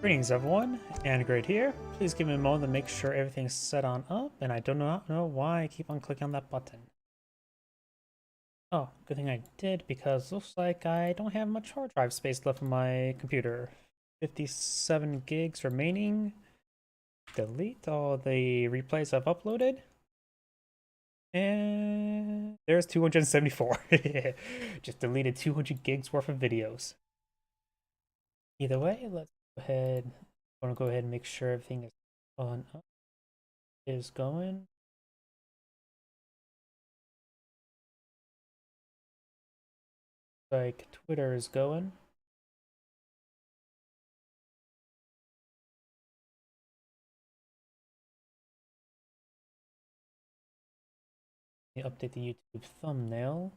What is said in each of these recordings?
Greetings everyone, and great here. Please give me a moment to make sure everything's set on up, and I do not know why I keep on clicking on that button. Oh, good thing I did, because looks like I don't have much hard drive space left on my computer. 57 gigs remaining. Delete all the replays I've uploaded. And there's 274. Just deleted 200 gigs worth of videos. Either way, let's go ahead. I want to go ahead and make sure everything is on up. Is going. Like Twitter is going. Let me update the YouTube thumbnail.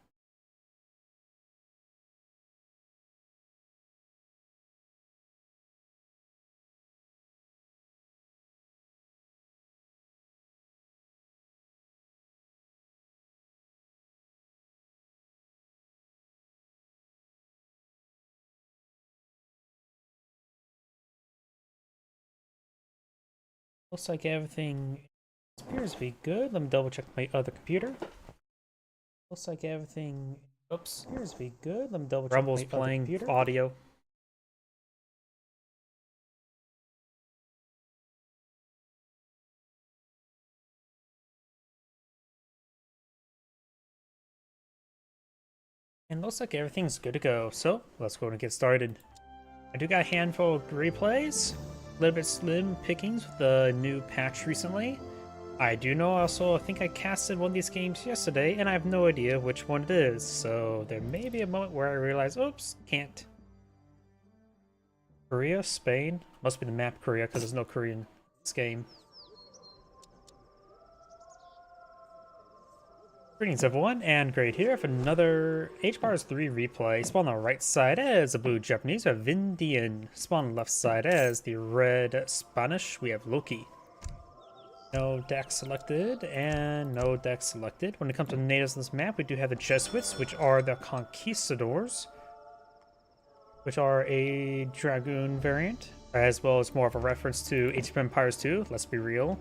Looks like everything appears to be good. Let me double check my other computer. Looks like everything appears to be good. Let me double check Rumble's my playing other computer. audio. And looks like everything's good to go. So let's go and get started. I do got a handful of replays. A little bit slim pickings with the new patch recently. I do know also, I think I casted one of these games yesterday, and I have no idea which one it is, so there may be a moment where I realize, oops, can't. Korea? Spain? Must be the map Korea, because there's no Korean in this game. Greetings everyone, and great here for another HBARS 3 replay. Spawn on the right side as the blue Japanese, we have Vindian. Spawn on the left side as the red Spanish, we have Loki. No deck selected, and no deck selected. When it comes to natives on this map, we do have the Jesuits, which are the Conquistadors, which are a Dragoon variant, as well as more of a reference to Age of Empires 2, let's be real.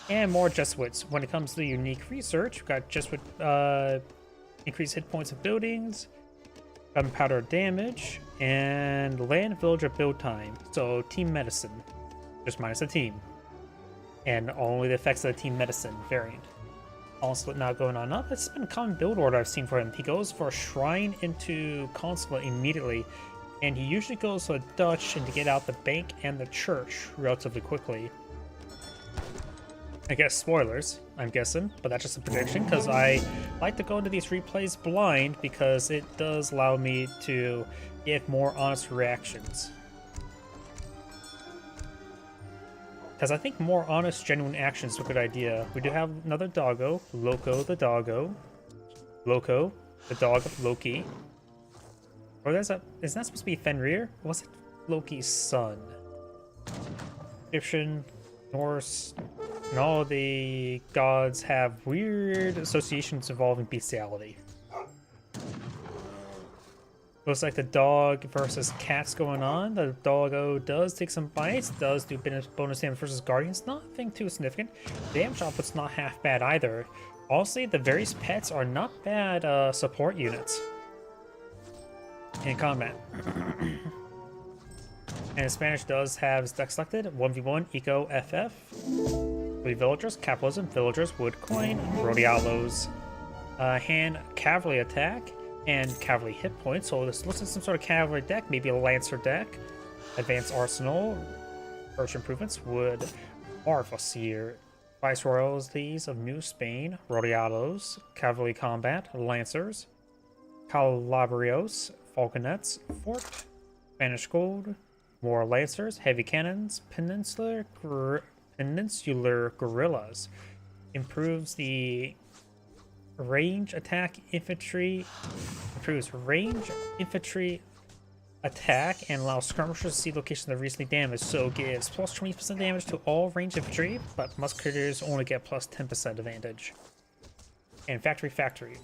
And more Jesuits. When it comes to the unique research, we've got Jesuit increased hit points of buildings, gunpowder damage, and land villager build time. So team medicine, just minus a team. And only the effects of the team medicine variant. Consulate now going on up. It's been a common build order I've seen for him. He goes for a shrine into Consulate immediately, and he usually goes for a Dutch and to get out the bank and the church relatively quickly. I guess spoilers, I'm guessing, but that's just a prediction because I like to go into these replays blind because it does allow me to give more honest reactions. Because I think more honest, genuine actions are a good idea. We do have another doggo, Loco the doggo. Loco, the dog of Loki. Or is that supposed to be Fenrir? Or was it Loki's son? Egyptian, Norse, and all the gods have weird associations involving bestiality. Looks like the dog versus cats going on. The doggo does take some bites, does do bonus damage versus guardians. Nothing too significant. Damage output's not half bad either. Honestly, the various pets are not bad support units in combat. And Spanish does have his deck selected. 1v1 Eco FF. 3 villagers, capitalism, villagers, wood coin, Rodialos. Hand cavalry attack and cavalry hit points. So this looks like some sort of cavalry deck, maybe a lancer deck. Advanced arsenal, first improvements, wood, Arvasier, viceroyals these of New Spain, Rodialos, cavalry combat, lancers, Calabrios, falconets, fort, Spanish gold, more lancers, heavy cannons, peninsular guerrillas. Improves the range attack infantry, improves range infantry attack and allows skirmishers to see locations that are recently damaged, so gives plus 20% damage to all range infantry, but musketeers only get plus 10% advantage. And factory.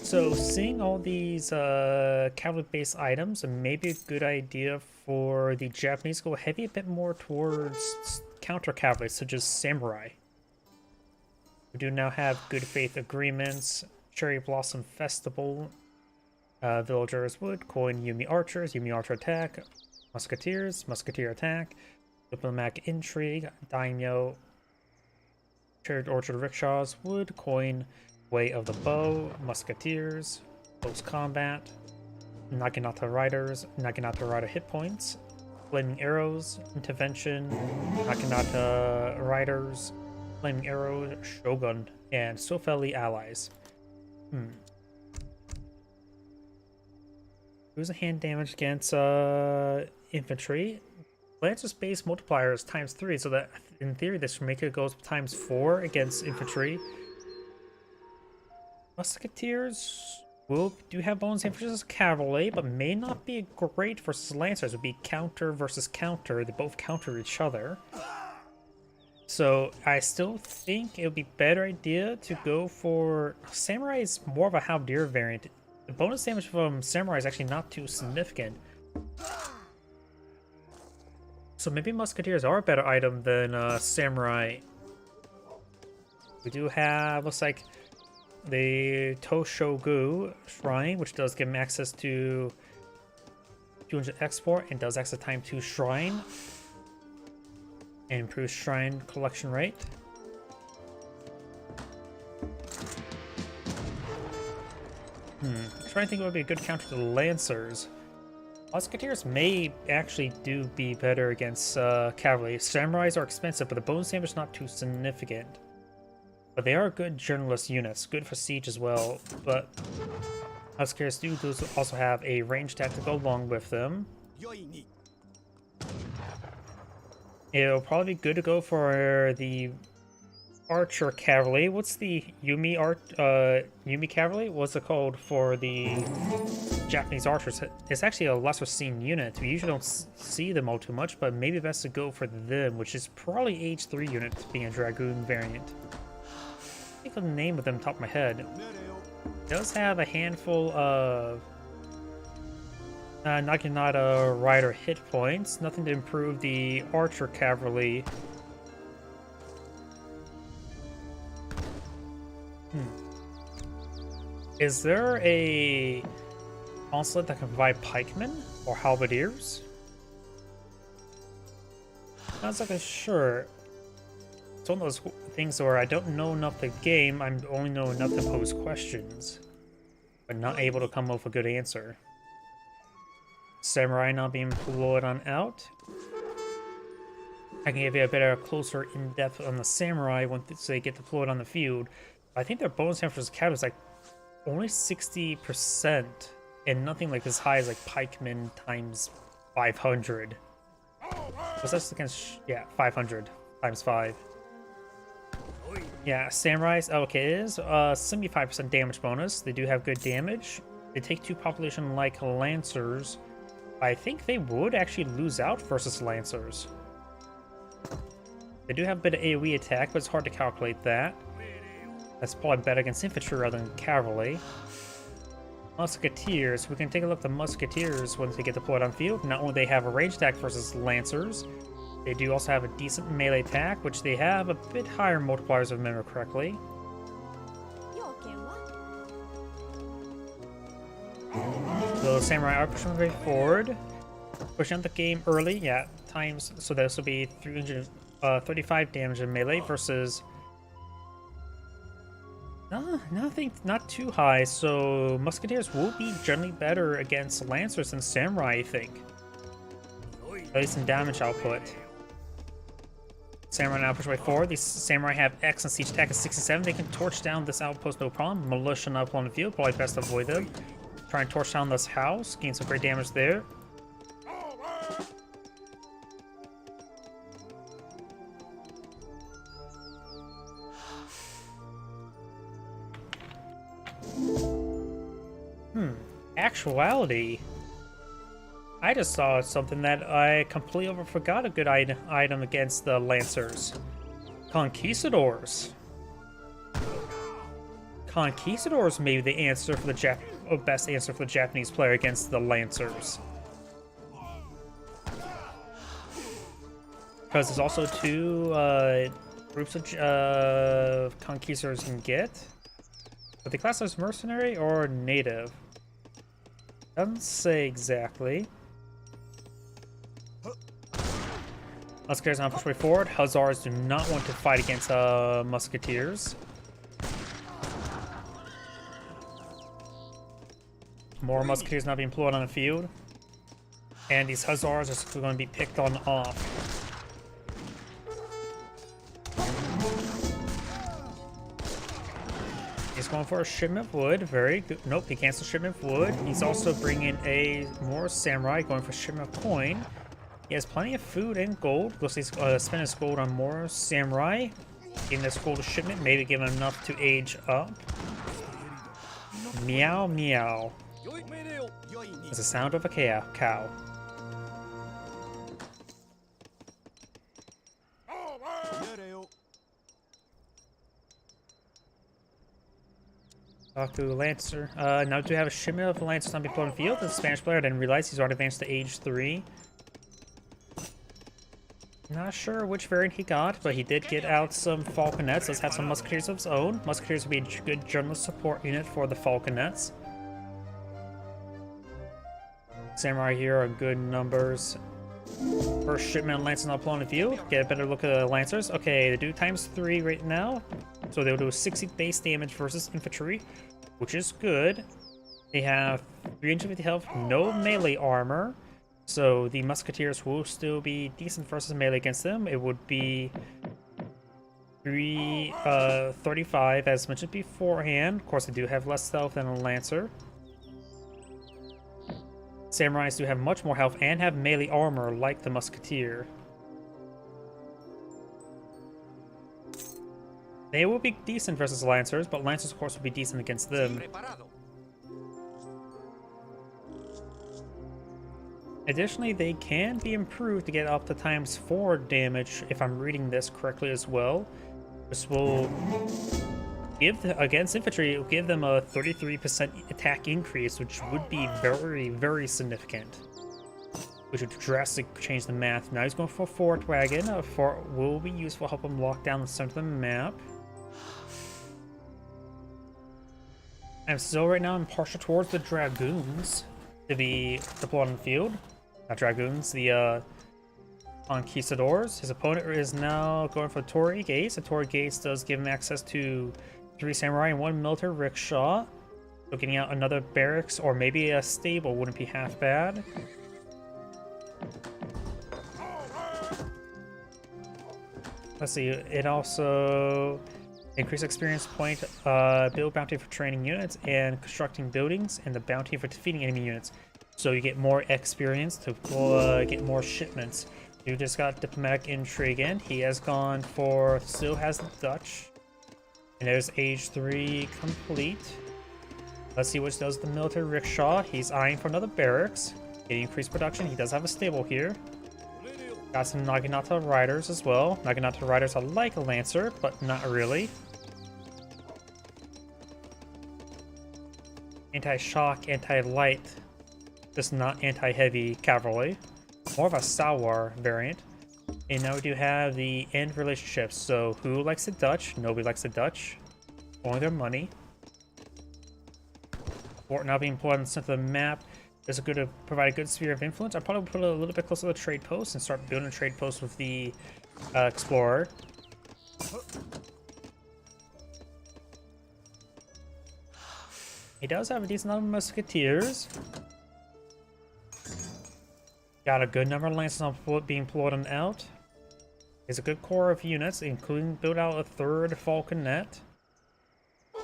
So seeing all these cavalry-based items, may be a good idea for the Japanese to go heavy a bit more towards counter cavalry, such as samurai. We do now have good faith agreements, Cherry Blossom Festival, villagers would coin Yumi archers, Yumi archer attack, musketeers, musketeer attack, diplomatic intrigue, daimyo, Cherry orchard rickshaws would coin way of the bow, musketeers, close combat, Naginata riders, Naginata rider hit points, flaming arrows, intervention, Naginata riders, flaming arrows, shogun, and Sofeli allies. Use a hand damage against infantry. Lancer's base multiplier is ×3, so that in theory this should make it go ×4 against infantry. Musketeers do have bonus versus cavalry, but may not be great versus lancers. It would be counter versus counter. They both counter each other. So I still think it would be better idea to go for samurai. Is more of a halberd variant. The bonus damage from samurai is actually not too significant. So maybe musketeers are a better item than samurai. We do have, looks like, the Toshogu Shrine, which does give him access to 200 export and does access time to Shrine. And improves Shrine collection rate. Trying to think what would be a good counter to the Lancers. Musketeers may actually do be better against cavalry. Samurais are expensive, but the bonus damage is not too significant. But they are good journalist units, good for siege as well. But Musketeers do also have a range attack to go along with them. It'll probably be good to go for the archer cavalry. What's the Yumi Yumi cavalry? What's it called for the Japanese archers? It's actually a lesser seen unit. We usually don't see them all too much, but maybe best to go for them, which is probably H3 unit, being a Dragoon variant. I think of the name of them top of my head. It does have a handful of Naginata rider hit points. Nothing to improve the archer cavalry. Is there a consulate that can provide pikemen or halberdiers? Not exactly sure. It's one of those things where I don't know enough the game, I only know enough to pose questions, but not able to come up with a good answer. Samurai not being employed on out. I can give you a better, closer in-depth on the samurai once they get deployed on the field. I think their bonus damage versus cavalry is like only 60%, and nothing like as high as like pikemen times 500. Was that against 500 times 5? Yeah, samurais. Okay, it is 75% damage bonus. They do have good damage. They take 2 population like lancers. I think they would actually lose out versus lancers. They do have a bit of AoE attack, but it's hard to calculate that. That's probably better against infantry rather than cavalry. Musketeers. We can take a look at the musketeers once they get deployed on field. Not only do they have a range attack versus lancers, they do also have a decent melee attack, which they have a bit higher multipliers if I remember correctly. So samurai are pushing very forward, pushing out the game early. Yeah, times. So this will be 335 damage in melee versus. Nothing, not too high. So musketeers will be generally better against lancers than samurai, I think. At least in damage output. Samurai now push by 4. These samurai have X and siege attack at 67. They can torch down this outpost no problem. Militia up on the field, probably best to avoid them. Try and torch down this house, gain some great damage there. Actuality. I just saw something that I completely forgot, a good item against the Lancers. Conquistadors. Conquistadors may be the answer for the best answer for the Japanese player against the Lancers. Because there's also two groups of Conquistadors you can get. But they class as mercenary or native? Doesn't say exactly. Musketeers now push way forward. Hussars do not want to fight against Musketeers. More Musketeers now being employed on the field. And these Hussars are going to be picked on off. He's going for a shipment of wood. Very good. Nope, he cancels shipment of wood. He's also bringing a more samurai, going for shipment of coin. He has plenty of food and gold. Looks like he's spending his gold on more samurai. Getting this gold shipment, maybe give him enough to age up. Meow meow. It's the sound of a cow. Baku Lancer. Now do have a shipment of Lancers on before the field. The Spanish player didn't realize he's already advanced to age 3. Not sure which variant he got, but he did get out some Falconets. Let's have some Musketeers of his own. Musketeers would be a good general support unit for the Falconets. Samurai here are good numbers. First shipment of Lancers not on the field. Get a better look at the Lancers. Okay, they do ×3 right now. So they'll do 60 base damage versus infantry, which is good. They have 350 health, no melee armor. So the Musketeers will still be decent versus melee against them. It would be 35 as mentioned beforehand. Of course, they do have less health than a Lancer. Samurais do have much more health and have melee armor like the Musketeer. They will be decent versus Lancers, but Lancers of course will be decent against them. Additionally, they can be improved to get up to ×4 damage if I'm reading this correctly as well. This will give, against infantry, it will give them a 33% attack increase, which would be very, very significant. Which would drastically change the math. Now he's going for a fort wagon. A fort will be useful to help him lock down the center of the map. I'm still right now partial towards the Dragoons to be deployed on the field. Not Dragoons, the Conquistadors. His opponent is now going for Torii Gates. The Torii Gates does give him access to 3 samurai and 1 military rickshaw. So getting out another barracks or maybe a stable wouldn't be half bad. Let's see, it also increase experience point, build bounty for training units and constructing buildings, and the bounty for defeating enemy units. So you get more experience to get more shipments. You just got diplomatic intrigue in. He has gone for, still has the Dutch. And there's age 3 complete. Let's see what does the military rickshaw. He's eyeing for another barracks. Getting increased production. He does have a stable here. Got some Naginata riders as well. Naginata riders are like a Lancer, but not really. Anti-shock, anti-light, just not anti-heavy cavalry. More of a Sawar variant. And now we do have the end relationships. So who likes the Dutch? Nobody likes the Dutch. Only their money. Fort now being employed on the center of the map. Is good to provide a good sphere of influence. I'd probably put it a little bit closer to the trade post and start building a trade post with the explorer. He does have a decent number of musketeers. Got a good number of lancers being employed on out. There's a good core of units, including build out a 3rd falconet.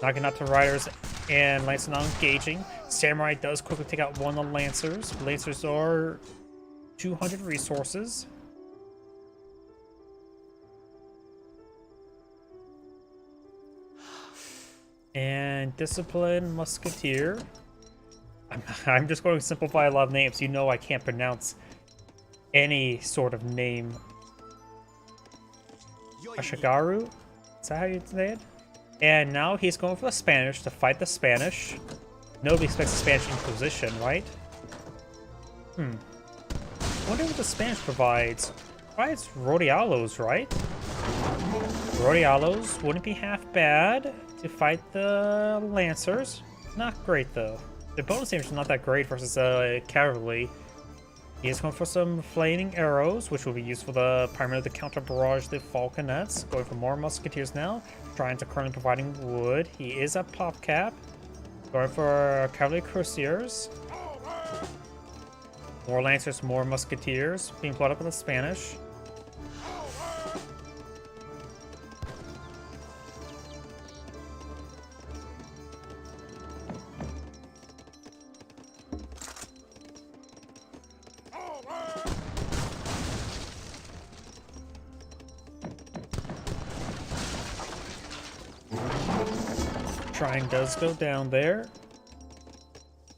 Naginata riders and Lancers not engaging. Samurai does quickly take out one of the Lancers. Lancers are 200 resources. And Discipline Musketeer. I'm just going to simplify a lot of names. You know I can't pronounce any sort of name. Ashigaru? Is that how you say it? And now he's going for the Spanish to fight the Spanish. Nobody expects the Spanish Inquisition, right? I wonder what the Spanish provides. Provides Rodialos, right? Rodialos wouldn't be half bad to fight the Lancers. Not great though. The bonus damage is not that great versus cavalry. He is going for some flaming arrows, which will be useful to primarily to counter barrage the falconets. Going for more musketeers now. Trying currently providing wood. He is at pop cap. Going for cavalry cuirassiers. More lancers, more musketeers being brought up with the Spanish. Shrine does go down there.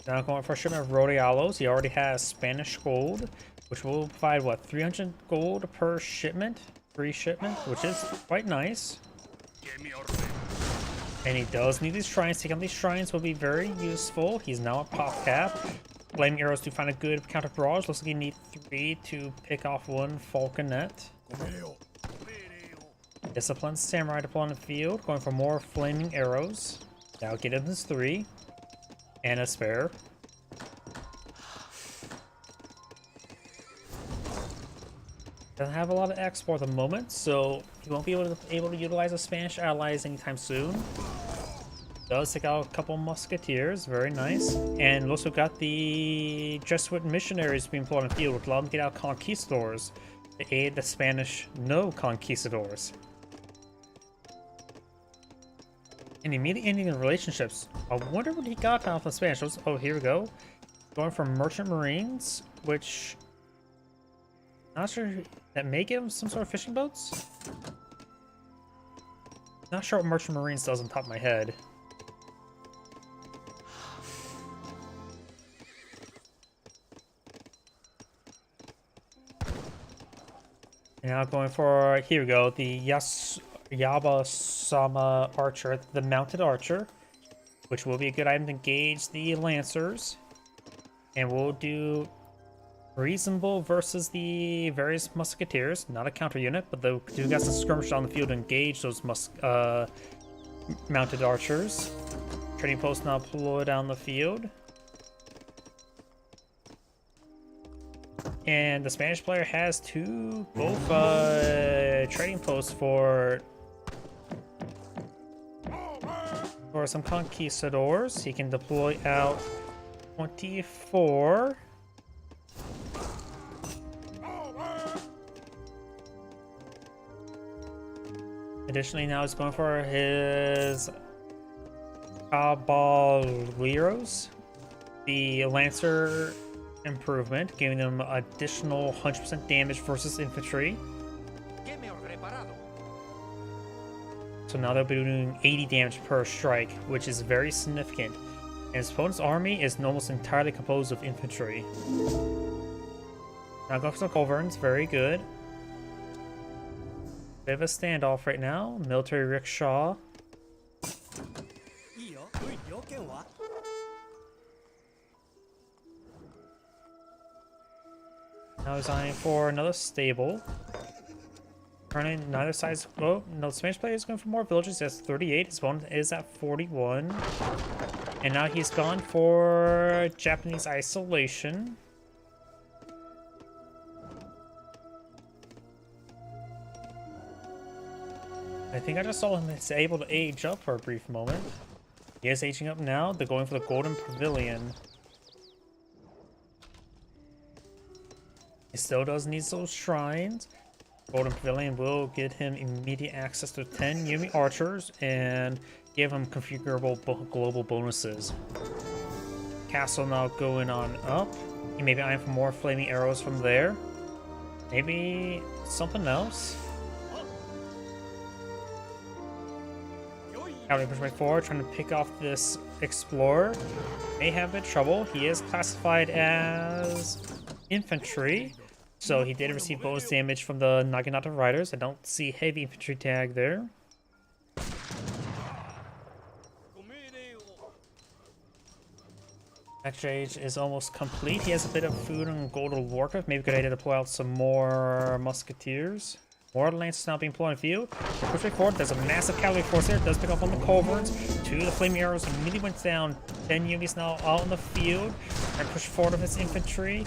Now going for a shipment of Rodialos. He already has Spanish gold, which will provide, what, 300 gold per shipment? Free shipment, which is quite nice. And he does need these shrines. Taking on these shrines will be very useful. He's now at pop cap. Flaming arrows to find a good counter barrage. Looks like you need 3 to pick off 1 falconet. Disciplined samurai deployed on the field. Going for more flaming arrows. Now get him his 3. And a spare. Doesn't have a lot of export at the moment, so he won't be able to utilize the Spanish allies anytime soon. Does take out a couple musketeers, very nice. And also got the Jesuit missionaries being employed on the field, which allow them to get out conquistadors to aid the Spanish no conquistadors. And immediately ending the relationships. I wonder what he got out of the Spanish. Oh, here we go. Going for merchant marines, which not sure that may give him some sort of fishing boats. Not sure what merchant marines does on top of my head. Now going for, here we go, the Yaba-sama archer, the mounted archer, which will be a good item to engage the lancers. And we'll do reasonable versus the various musketeers, not a counter unit, but they do got some skirmish on the field to engage those mounted archers. Trading post now deployed down the field. And the Spanish player has both trading posts for some conquistadors. He can deploy out 24. Additionally, now he's going for his caballeros, the lancer improvement, giving them additional 100% damage versus infantry. So now they'll be doing 80 damage per strike, which is very significant. And his opponent's army is almost entirely composed of infantry. Now going for some culverins, very good. Bit of a standoff right now. Military rickshaw. Now he's eyeing for another stable. Currently, neither side's. Oh, no, the Spanish player is going for more villages. He has 38. His opponent is at 41. And now he's gone for Japanese isolation. I think I just saw him able to age up for a brief moment. He is aging up now. They're going for the Golden Pavilion. He still does need those shrines. Golden Pavilion will get him immediate access to 10 Yumi archers and give him configurable global bonuses. Castle now going on up. He may be eyeing for more flaming arrows from there. Maybe something else. Cavalry push by 4, trying to pick off this explorer. May have a bit of trouble. He is classified as infantry, so he did receive bonus damage from the Naginata Riders. I don't see heavy infantry tag there. Exchange is almost complete. He has a bit of food and gold to work with. Maybe good idea to pull out some more musketeers. More lances now being pulled in view. Pushing forward, there's a massive cavalry force there. It does pick up on the culverins. Two of the flaming arrows immediately went down. 10 units now out in the field. And push forward with his infantry.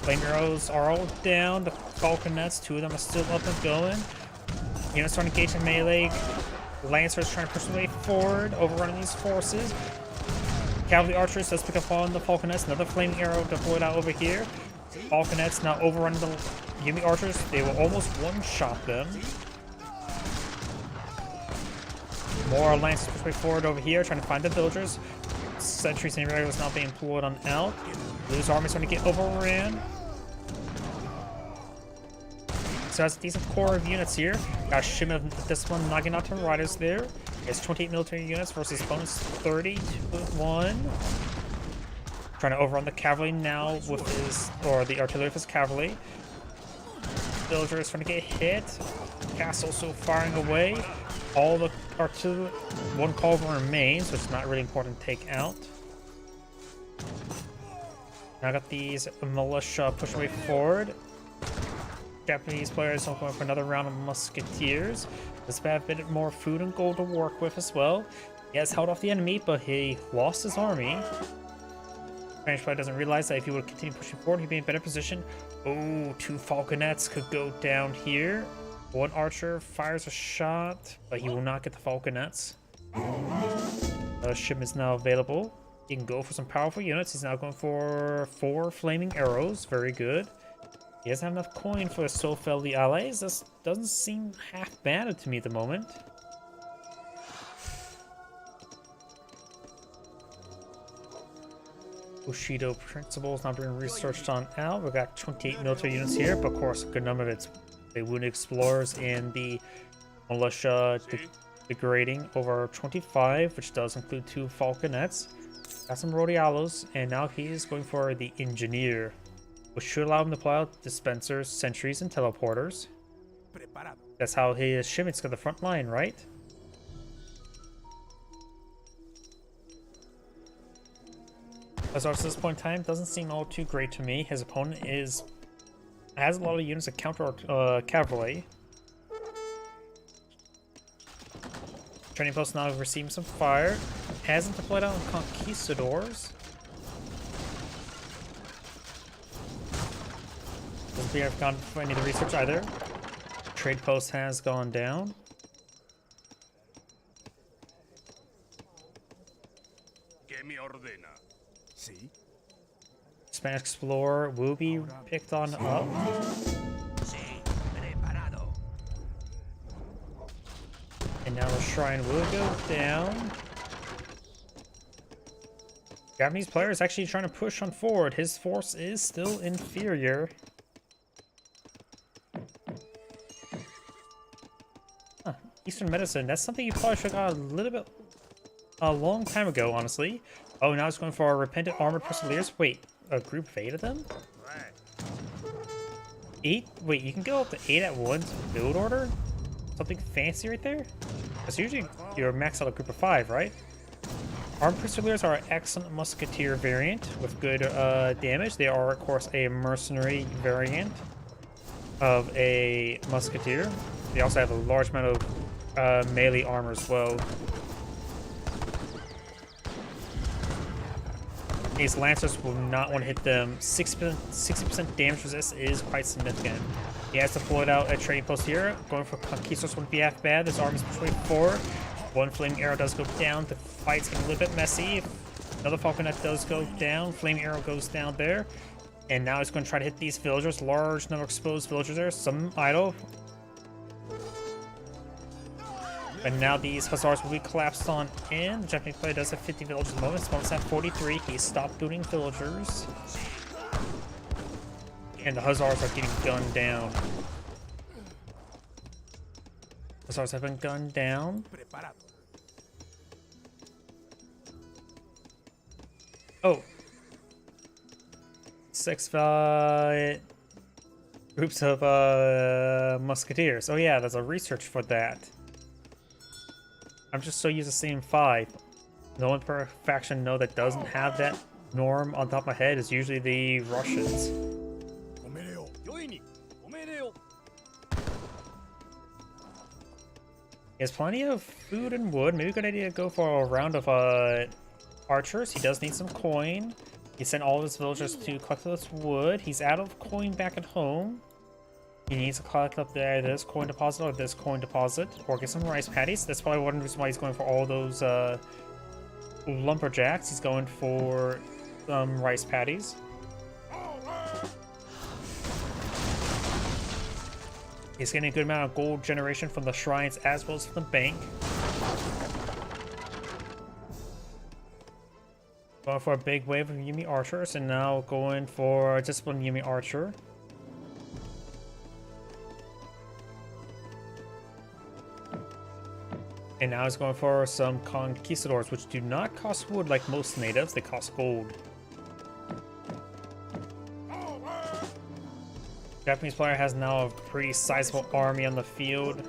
Flame arrows are all down. The falconets, two of them are still up and going. Units are engaged in melee. Lancers trying to push their way forward, overrunning these forces. Cavalry archers does pick up on the falconets. Another flaming arrow deployed out over here. Falconets now overrunning the Yumi archers. They will almost one-shot them. More lances push way forward over here, trying to find the villagers. Sentries and regulars now being employed on out. Blue's army starting to get overran. So that's a decent core of units here. Got Shim of Discipline Naginata Riders there. It's 28 military units versus opponent's 30 to 1. Trying to overrun the cavalry now with his, or the artillery with his cavalry. Villager is trying to get hit. Castle also firing away. All the artillery, one culverin remains, which is not really important to take out. Now I got these militia pushing way forward. Japanese players are going for another round of musketeers. This have a bit more food and gold to work with as well. He has held off the enemy, but he lost his army. Spanish player doesn't realize that if he would continue pushing forward, he'd be in a better position. Oh, two falconets could go down here. One archer fires a shot, but he will not get the falconets. Shim is now available. He can go for some powerful units. He's now going for 4 flaming arrows. Very good. He doesn't have enough coin for so fellow allies. This doesn't seem half bad to me at the moment. Bushido principles not being researched on out. We've got 28 military units here, but of course a good number of it's the wounded explorers and the militia degrading over 25, which does include 2 falconets. Got some rodialos, and now he's going for the engineer, which should allow him to pull out dispensers, sentries, and teleporters. That's how his shipments got the front line, right? As far as this point in time, doesn't seem all too great to me. His opponent has a lot of units that counter cavalry. Training post now receiving some fire. Hasn't deployed out on conquistadors. Doesn't appear to have gone for any of the research either. Trade post has gone down. Spanish explorer will be picked on up. And now the shrine will go down. Japanese player is actually trying to push on forward. His force is still inferior. Huh. Eastern medicine. That's something you probably should have got a long time ago, honestly. Oh, now it's going for our repentant armored persevers. Wait, a group of 8 of them? 8? Wait, you can go up to 8 at once build order? Something fancy right there? That's usually your max out a group of 5, right? Armed Persevers are an excellent musketeer variant with good damage. They are, of course, a mercenary variant of a musketeer. They also have a large amount of melee armor as well. These lancers will not want to hit them. 60% damage resist is quite significant. He has deployed out a trading post here. Going for conquistadors wouldn't be half bad. This army's pushing forward. One flaming arrow does go down. The fight's getting a little bit messy. Another falconet does go down. Flaming arrow goes down there. And now he's going to try to hit these villagers. Large number of exposed villagers there. Some idle. And now these hussars will be collapsed on in. The Japanese player does have 50 villagers at the moment. Opponent's at 43. He stopped booting villagers. And the hussars are getting gunned down. Hussars have been gunned down. Oh. 6 groups of musketeers. Oh yeah, there's a research for that. I'm just so used to seeing 5. No one per faction that doesn't have that Norm on top of my head is usually the Russians. He has plenty of food and wood. Maybe a good idea to go for a round of archers. He does need some coin. He sent all of his villagers to collect this wood. He's out of coin back at home. He needs to collect up there this coin deposit or this coin deposit, or get some rice patties. That's probably one reason why he's going for all those lumberjacks. He's going for some rice patties. He's getting a good amount of gold generation from the shrines as well as from the bank. Going for a big wave of Yuumi archers, and now going for a disciplined Yuumi archer. And now he's going for some conquistadors, which do not cost wood like most natives, they cost gold. Japanese player has now a pretty sizable army on the field.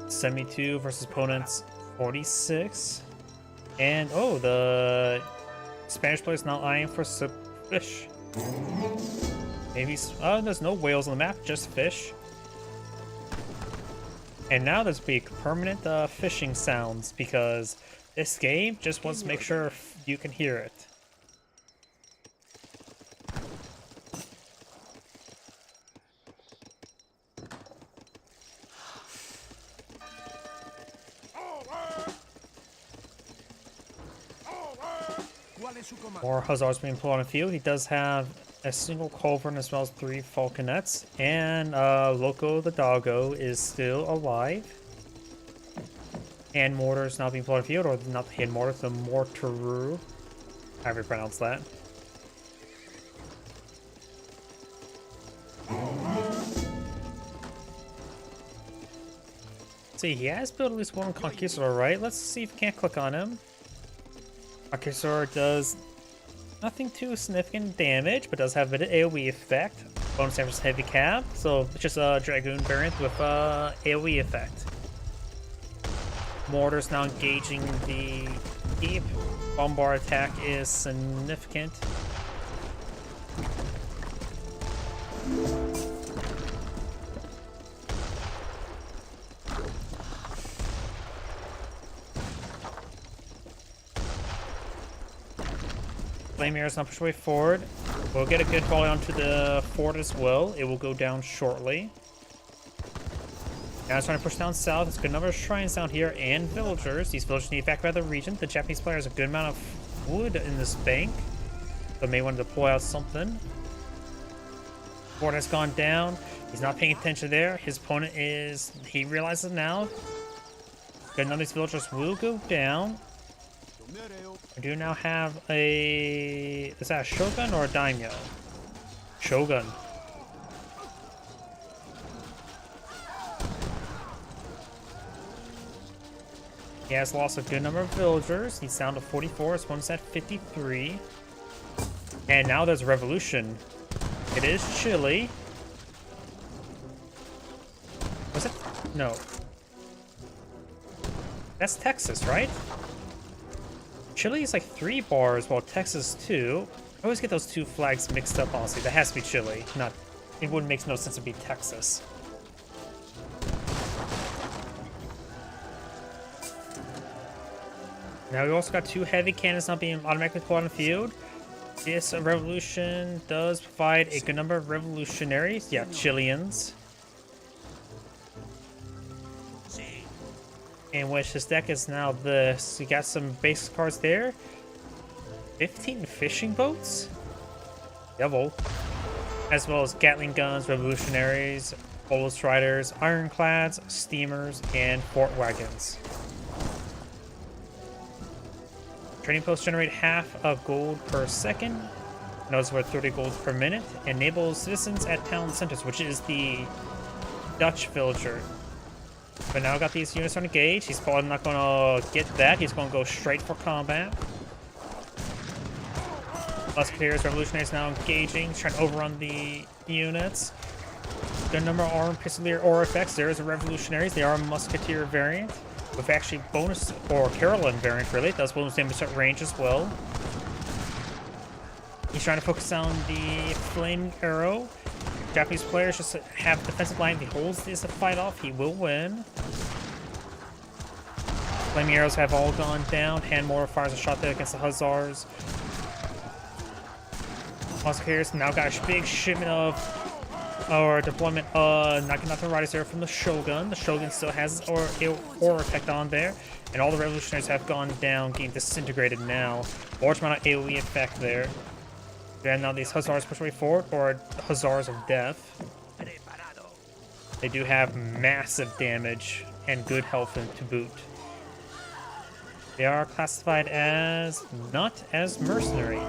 72 versus opponents 46. And oh, the Spanish player is now eyeing for some fish. Maybe there's no whales on the map, just fish. And now there's be permanent fishing sounds because this game just wants to make sure you can hear it. More hussars being pulled on the field. He does have a single culverin as well as 3 falconets. And Loco the doggo is still alive. Hand mortar is now being pulled on the field, or not the hand mortar, the mortaru. However you pronounce that. Let's see, he has built at least one conquistador, right? Let's see if we can't click on him. Conquistador does nothing too significant damage, but does have a bit of AoE effect. Bonus damage is heavy cap, so it's just a Dragoon variant with AoE effect. Mortar's now engaging the keep. Bombard attack is significant. Flame Arrow is not pushed way forward. We'll get a good volley onto the fort as well. It will go down shortly. Now it's trying to push down south. It's a good number of shrines down here and villagers. These villagers need back by the region. The Japanese player has a good amount of wood in this bank, so may want to deploy out something. Fort has gone down. He's not paying attention there. His opponent is. He realizes now. Good number of these villagers will go down. I do now have a... Is that a Shogun or a Daimyo? Shogun. He has lost a good number of villagers. He's down to 44. His opponent's at 53. And now there's a revolution. It is Chile. Was it? No. That's Texas, right? Chile is like 3 bars, while Texas 2. I always get those 2 flags mixed up, honestly. That has to be Chile, not... It wouldn't make no sense to be Texas. Now we also got 2 heavy cannons not being automatically pulled on the field. This revolution does provide a good number of revolutionaries. Yeah, Chileans. In which this deck is now this. You got some base cards there. 15 fishing boats. Devil. As well as Gatling guns, revolutionaries, Bolus riders, ironclads, steamers, and fort wagons. Trading posts generate half of gold per second. Notice worth 30 gold per minute. Enables citizens at town centers, which is the Dutch villager. But now got these units on engage. He's probably not going to get that. He's going to go straight for combat. Musketeers, revolutionaries now engaging. He's trying to overrun the units. Good number of armed pistolier or effects. There is a revolutionaries. They are a musketeer variant. With actually bonus, or Carolyn variant really. It does bonus damage at range as well. He's trying to focus on the flaming arrow. Japanese players just have defensive line. If he holds this fight off, he will win. Flaming arrows have all gone down. Hand mortar fires a shot there against the Hussars. Musketeers now got a big shipment of or deployment Naginata Riders there from the Shogun. The Shogun still has or effect on there. And all the revolutionaries have gone down, getting disintegrated now. Large amount of AoE effect there. And now these Hussars push way forward, or Hussars of Death. They do have massive damage and good health to boot. They are classified as not as mercenary.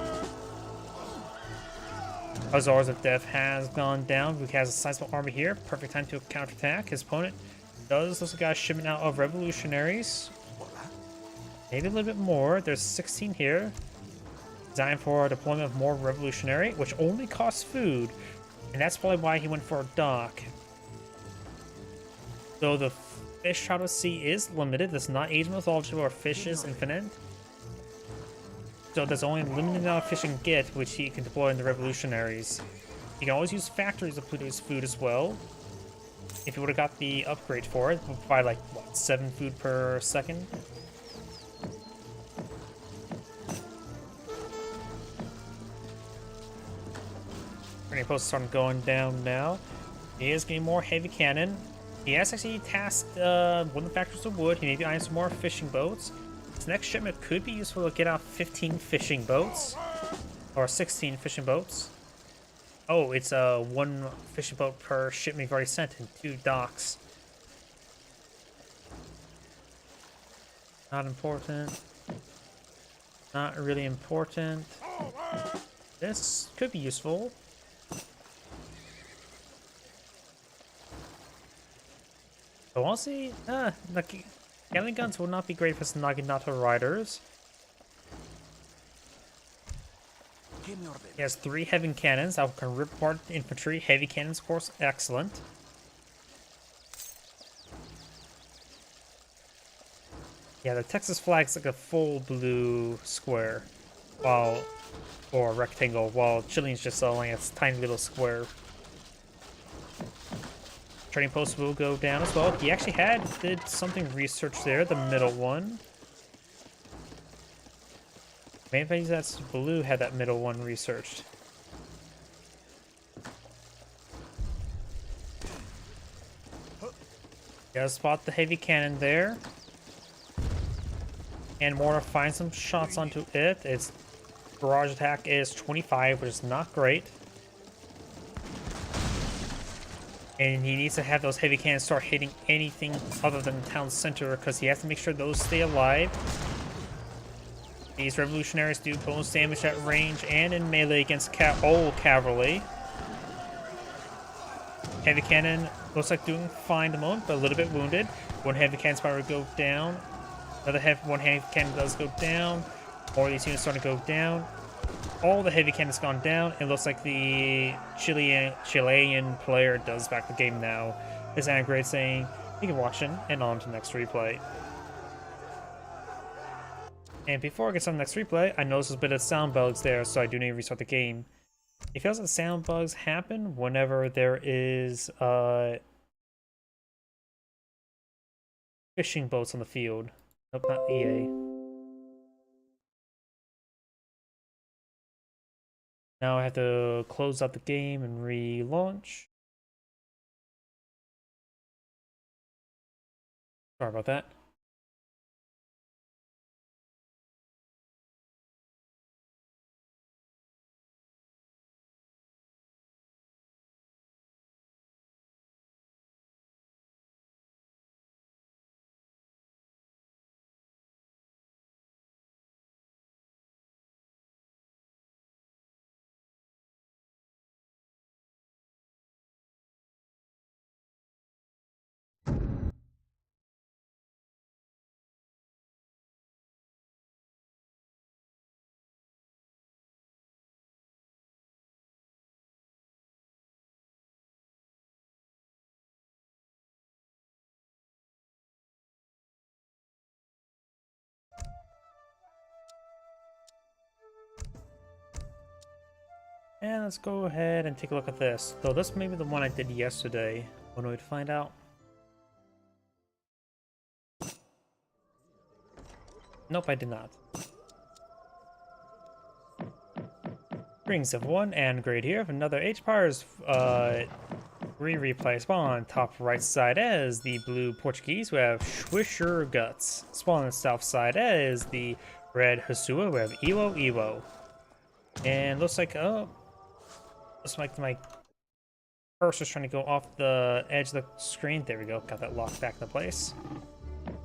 Hussars of Death has gone down. Luke has a sizable army here. Perfect time to counterattack. His opponent does also got a shipment out of revolutionaries. Maybe a little bit more. There's 16 here. Designed for deployment of more revolutionary, which only costs food. And that's probably why he went for a dock. So the fish Child of Sea is limited. That's not Age of Mythology where fish is infinite. So there's only a limited amount of fish he can get, which he can deploy in the revolutionaries. He can always use factories to produce food as well. If he would have got the upgrade for it, it would provide like, what, 7 food per second? Training post is starting going down now. He is getting more heavy cannon. He has actually tasked one of the factories of wood. He may be eyeing some more fishing boats. This next shipment could be useful to get out 15 fishing boats. Or 16 fishing boats. Oh, it's 1 fishing boat per shipment you've already sent in 2 docks. Not important. Not really important. This could be useful. But honestly, like, Gatling guns will not be great for some Naginata Riders. He has 3 heavy cannons that can rip apart infantry. Heavy cannons, of course, excellent. Yeah, the Texas flag's like a full blue square, or rectangle, while Chilean's just like a tiny little square. Trading post will go down as well. He actually did something research there, the middle one. Maybe that's blue had that middle one researched. Gotta spot the heavy cannon there. And more to find some shots onto it. Its barrage attack is 25, which is not great. And he needs to have those heavy cannons start hitting anything other than the town center, because he has to make sure those stay alive. These revolutionaries do bonus damage at range and in melee against cavalry. Heavy cannon looks like doing fine at the moment, but a little bit wounded. 1 heavy cannon spider go down. One heavy cannon does go down. More of these units starting to go down. All the heavy cannons gone down. It looks like the Chilean player does back the game now. This Anagrade saying, "You can watch it," and on to the next replay. And before I get to the next replay, I noticed a bit of sound bugs there, so I do need to restart the game. It feels like sound bugs happen whenever there is fishing boats on the field. Nope, not EA. Now I have to close out the game and relaunch. Sorry about that. And let's go ahead and take a look at this. Though this may be the one I did yesterday. One way to find out. Nope, I did not. Rings of 1 and grade here. Another H-Pars replay spawn. Top right side as the blue Portuguese. We have Swisher Guts. Spawn on the south side as the red Hasua. We have Ewo Ewo. And looks like my cursor's trying to go off the edge of the screen. There we go. Got that locked back into place.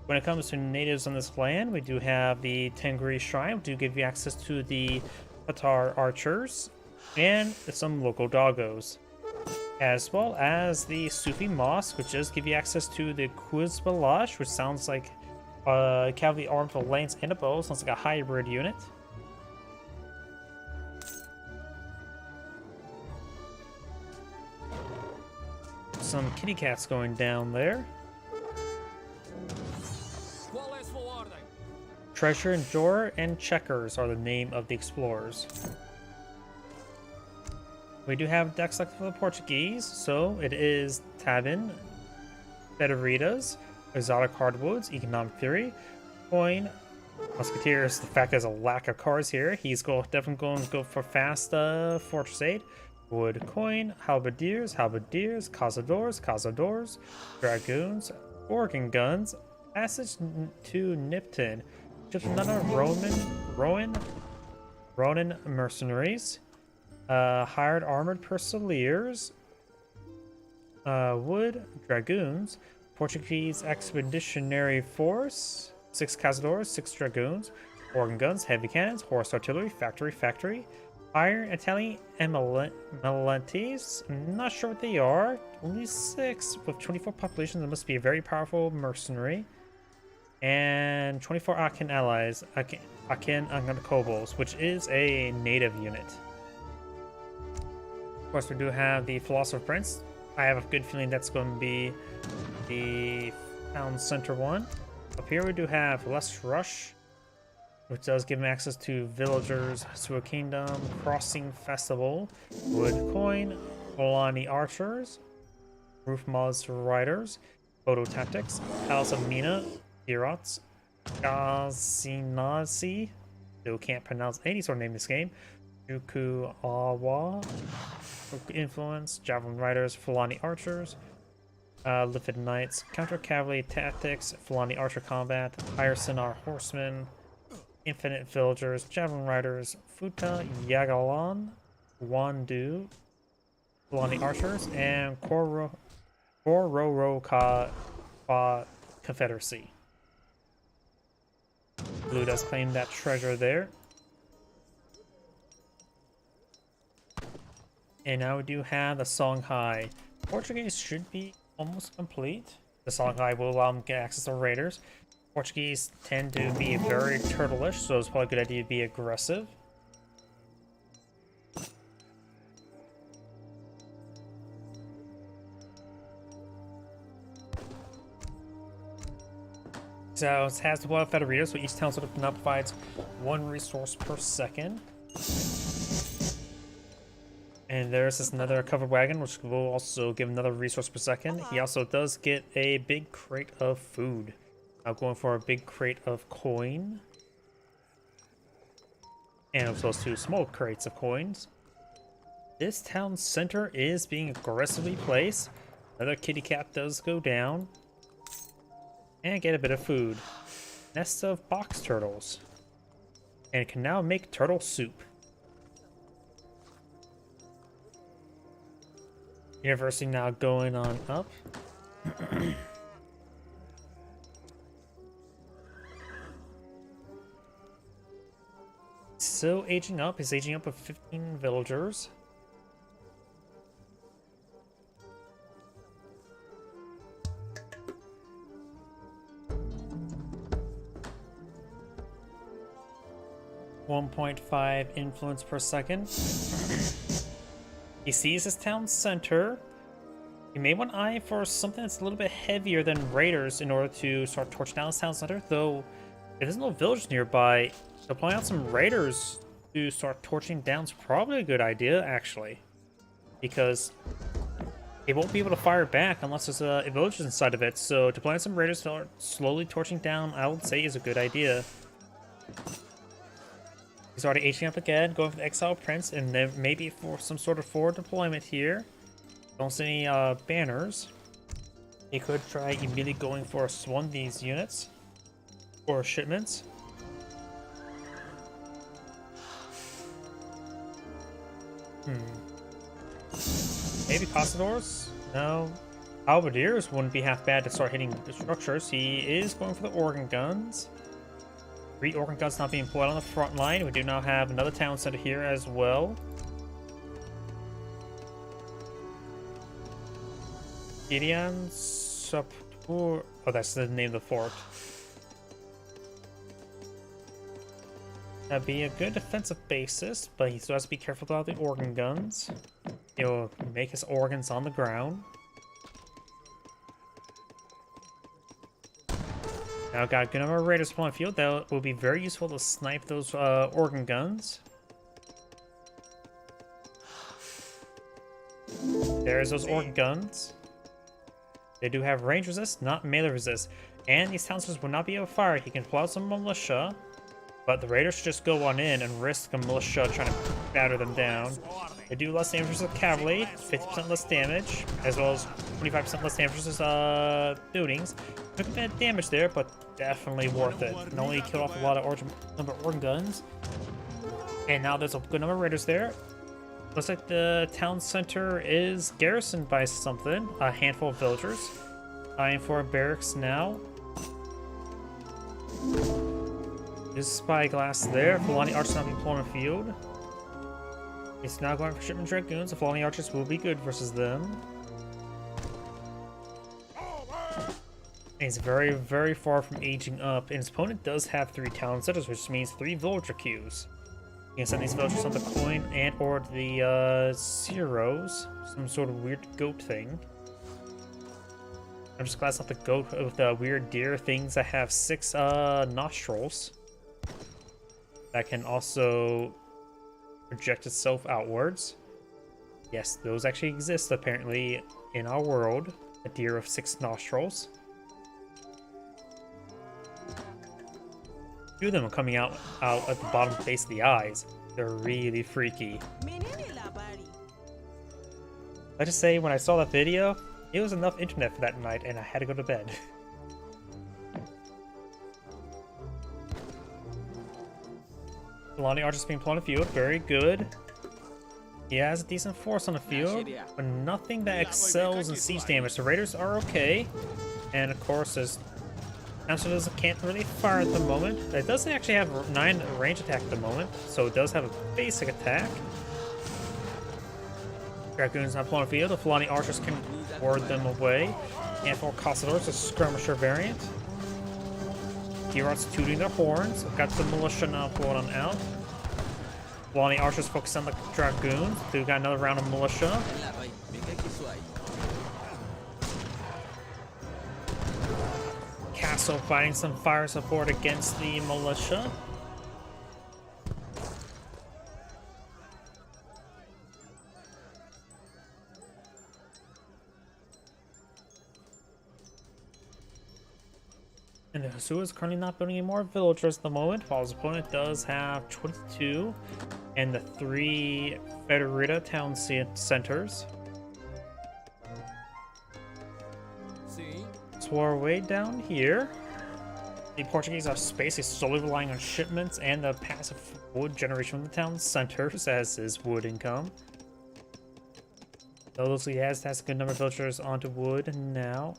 When it comes to natives on this land, we do have the Tengri Shrine, which do give you access to the Qatar archers and some local doggos, as well as the Sufi Mosque, which does give you access to the Quizbalash, which sounds like cavalry armed with a lance and a bow. Sounds like a hybrid unit. Some kitty cats going down there. Treasure and Drawer and Checkers are the name of the explorers. We do have deck selected for the Portuguese, so it is Tabin, Federitas, Exotic Hardwoods, Economic Theory, Coin, Musketeers. The fact there's a lack of cards here, he's definitely going to go for fast Fortress Aid. Wood Coin, Halberdiers, Cazadors, Dragoons, Organ Guns, Passage to Nipton, just another Ronin Mercenaries, Hired Armored Pursuers, Wood Dragoons, Portuguese Expeditionary Force, 6 Cazadors, 6 Dragoons, Organ Guns, Heavy Cannons, Horse Artillery, Factory, Iron Italian Emelantes. I'm not sure what they are. Only 6 with 24 populations. It must be a very powerful mercenary. And 24 Akin allies. Akin Kobolds, which is a native unit. Of course, we do have the Philosopher Prince. I have a good feeling that's going to be the town center one. Up here we do have Less Rush, which does give him access to Villagers, Hasua Kingdom, Crossing Festival, Wood Coin, Olani Archers, Roof Mods Riders, Photo Tactics, Palace of Mina, Herots, Gazinazi, still can't pronounce any sort of name in this game, Juku Awa, Influence, Javelin Riders, Fulani Archers, Lifted Knights, Counter Cavalry Tactics, Fulani Archer Combat, Higher Sinar Horsemen, Infinite Villagers, Javelin Riders, Futa, Yagalan, Wandu, Fulani Archers, and Kororo Confederacy. Blue does claim that treasure there. And now we do have the Songhai. Portuguese should be almost complete. The Songhai will allow them to get access to raiders. Portuguese tend to be very turtleish, so it's probably a good idea to be aggressive. So it has the Wild Federator, so each town sort of now provides 1 resource per second. And there's this another covered wagon, which will also give another resource per second. He also does get a big crate of food. I'm going for a big crate of coin. And also 2 small crates of coins. This town center is being aggressively placed. Another kitty cat does go down. And get a bit of food. Nest of box turtles. And it can now make turtle soup. University now going on up. So aging up. He's aging up with 15 villagers. .5 influence per second. He sees his town center. You may want to eye for something that's a little bit heavier than raiders in order to start torching down his town center, though if there's no village nearby, deploying out some raiders to start torching down is probably a good idea, actually. Because it won't be able to fire back unless there's a village inside of it. So to plant some raiders start slowly torching down, I would say is a good idea. He's already aging up again, going for the Exile Prince, and then maybe for some sort of forward deployment here. Don't see any banners. He could try immediately going for one of these units or shipments. Maybe Castadors? No. Halberdiers wouldn't be half bad to start hitting the structures. He is going for the organ guns. 3 organ guns not being employed on the front line. We do now have another town center here as well. Gideon Sapur. Oh, that's the name of the fort. That'd be a good defensive basis, but he still has to be careful about the organ guns. He'll make his organs on the ground. Now got a good number of raiders on the field. That will be very useful to snipe those organ guns. There's those organ guns. They do have range resist, not melee resist. And these townspeople will not be able to fire. He can pull out some militia. But the raiders should just go on in and risk a militia trying to batter them down. They do less damage as cavalry, 50% less damage, as well as 25% less damage as buildings. Took a bit of damage there, but definitely worth it. And only killed off a lot of organ guns. And now there's a good number of raiders there. Looks like the town center is garrisoned by something. A handful of villagers. Eyeing for barracks now. There's a spyglass there. Fulani Archers not being put on the field. He's now going for shipment dragoons. The Fulani Archers will be good versus them. And he's very, very far from aging up. And his opponent does have 3 town centers, which means 3 villager queues. You can send these villagers on the coin and or the zeros. Some sort of weird goat thing. I'm just glad it's not the goat with the weird deer things that have 6 nostrils. That can also project itself outwards. Yes, those actually exist apparently in our world. A deer of 6 nostrils. 2 of them are coming out at the bottom face of the eyes. They're really freaky. I just say, when I saw that video, it was enough internet for that night and I had to go to bed. Fulani Archers being put on the field, very good. He has a decent force on the field, but nothing that excels in siege damage. The raiders are okay. And of course, there's Amsterdam can't really fire at the moment. It doesn't actually have 9 range attack at the moment, so it does have a basic attack. Dragoons not pulling on the field. The Fulani Archers can ward them away. And for Castadors, a skirmisher variant. Girots tooting their horns. I've got the militia now pulling on out. Fulani Archers focus on the dragoons. So we've got another round of militia. Castle fighting some fire support against the militia. And the Husua is currently not building any more villagers at the moment, while his opponent does have 22 and the 3 Federita town centers. So we're way down here. The Portuguese are basically solely relying on shipments and the passive wood generation from the town centers as is wood income. So looks like he has a good number of villagers onto wood now.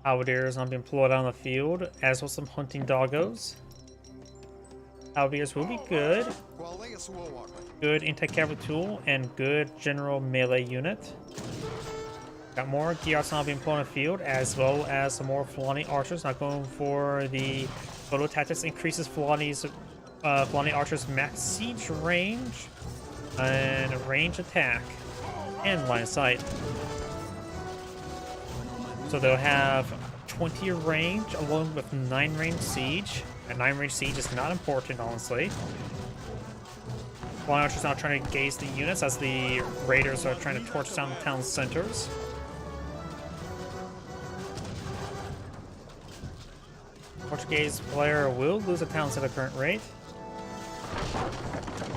Halberdiers not being employed on the field, as well as some hunting doggos. Halberdiers will be good. Good anti-cavalry tool and good general melee unit. Got more Giarts not being employed on the field, as well as some more Fulani Archers not going for the photo tactics. Increases Fulani Archers max siege range and range attack and line of sight. So they'll have 20 range, along with 9 range siege. And 9 range siege is not important, honestly. Flying Archer's now trying to gaze the units as the raiders are trying to torch down the town centers. Portuguese player will lose a town center current rate.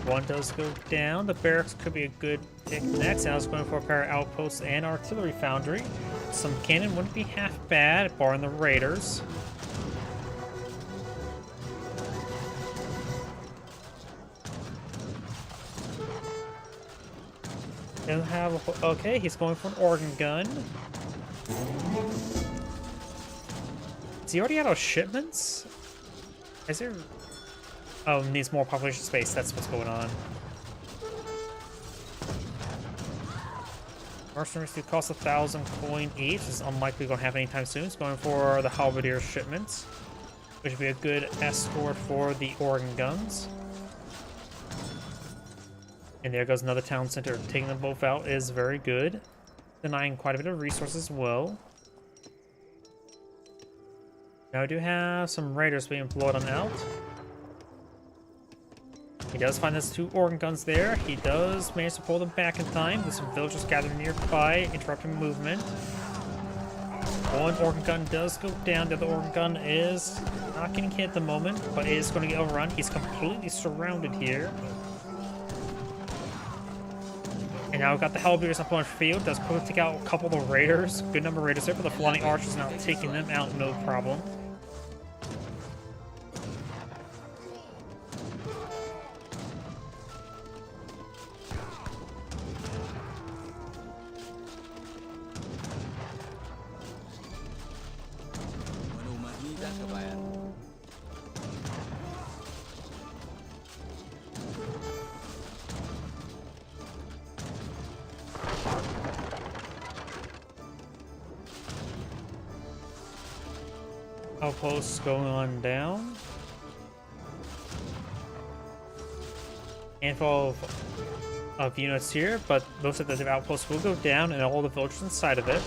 One does go down. The barracks could be a good pick next. Now it's going for a pair of outposts and artillery foundry. Some cannon wouldn't be half bad, barring the raiders. Doesn't have. Okay, he's going for an organ gun. Is he already out of shipments? Is there? Oh, needs more population space. That's what's going on. Mercenaries do cost 1,000 coin each. This is unlikely going to happen anytime soon. It's going for the halberdier shipments, which would be a good escort for the organ guns. And there goes another town center. Taking them both out is very good. Denying quite a bit of resources as well. Now I do have some raiders being employed on out. He does find those 2 organ guns there. He does manage to pull them back in time. There's some villagers gathered nearby, interrupting movement. One organ gun does go down. The other organ gun is not getting hit at the moment, but it is going to get overrun. He's completely surrounded here. And now we've got the halberdiers up on the field. Does quickly take out a couple of the raiders. Good number of raiders there, but the flying archers now taking them out, no problem. Outposts going on down. Handful of units here, but most of the outposts will go down and all the villagers inside of it.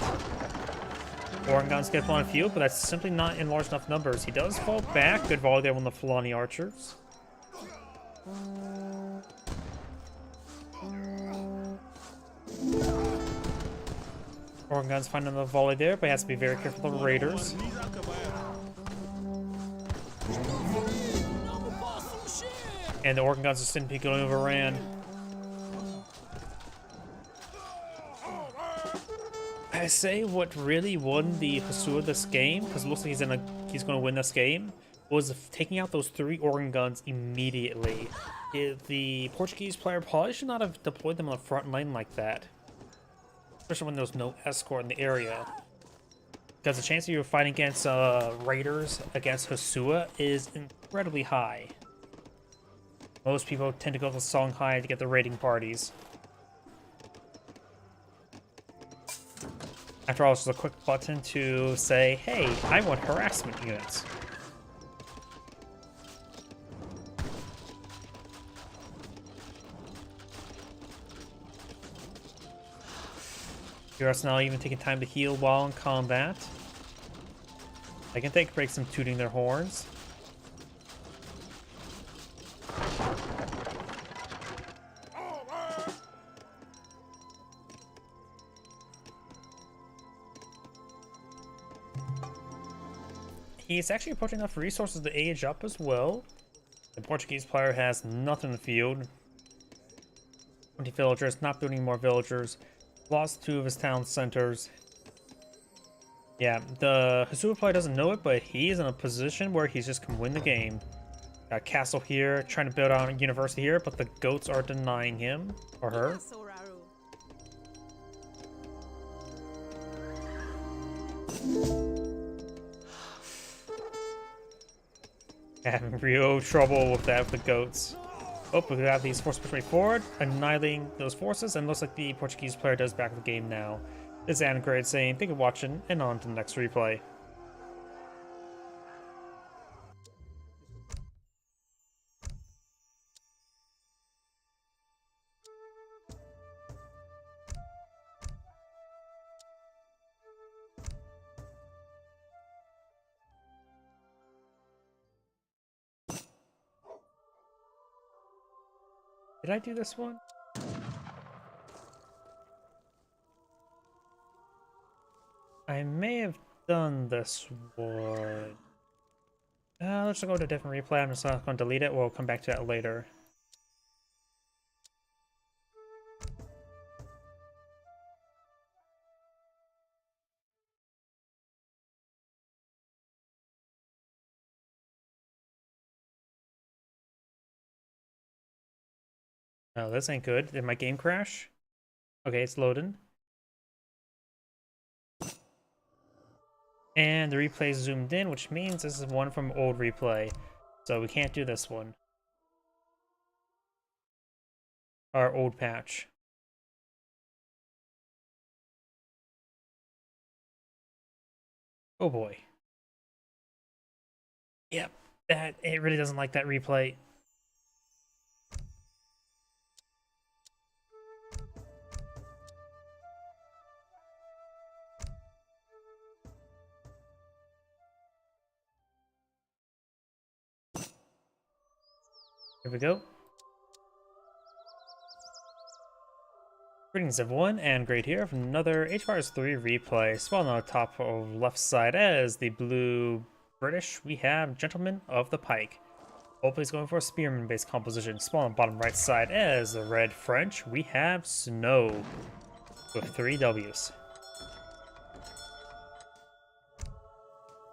Organ guns get on the field, but that's simply not in large enough numbers. He does fall back. Good volley there on the Fulani archers. Organ guns finding the volley there, but he has to be very careful of the raiders. And the organ guns are simply going overran. I say what really won the Hosua this game, because it looks like he's going to win this game, was taking out those 3 organ guns immediately. The Portuguese player probably should not have deployed them on the front line like that, especially when there was no escort in the area. Because the chance of you fighting against raiders against Hosua is incredibly high. Most people tend to go to Songhai to get the raiding parties. After all, it's just a quick button to say, hey, I want harassment units. Heroes now even taking time to heal while in combat. I can take breaks from tooting their horns. He's actually approaching enough resources to age up as well. The Portuguese player has nothing in the field. 20 villagers, not building more villagers. Lost 2 of his town centers. Yeah, the Hosua player doesn't know it, but he's in a position where he's just can win the game. Got a castle here, trying to build out a university here, but the goats are denying him or her. Having real trouble with that with the goats. Oh, we have these forces pushing forward, annihilating those forces, and looks like the Portuguese player does back the game now. This is Angrade saying thank you for watching, and on to the next replay. Did I do this one? I may have done this one. Let's go to a different replay. I'm just not going to delete it. We'll come back to that later. Oh, this ain't good. Did my game crash? Okay, it's loading. And the replay zoomed in, which means this is one from old replay. So we can't do this one. Our old patch. Oh boy. Yep, it really doesn't like that replay. Here we go. Greetings everyone, and Great here from another HBars 3 replay. Spawned on the top of left side as the blue British, we have Gentlemen of the Pike. Hopefully he's going for a spearman-based composition. Spawned on the bottom right side as the red French, we have Snow with 3 W's.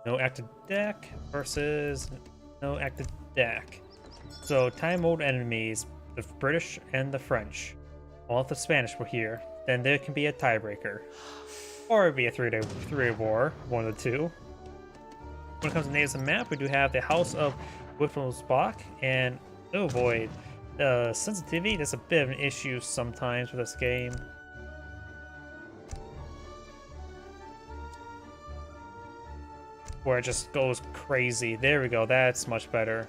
No active deck versus no active deck. So time mode enemies, the British and the French. Well, if the Spanish were here, then there can be a tiebreaker. Or it'd be a three-way war, one of the two. When it comes to natives and map, we do have the House of Wittelsbach, and oh boy, the sensitivity, that's a bit of an issue sometimes with this game. Where it just goes crazy. There we go, that's much better.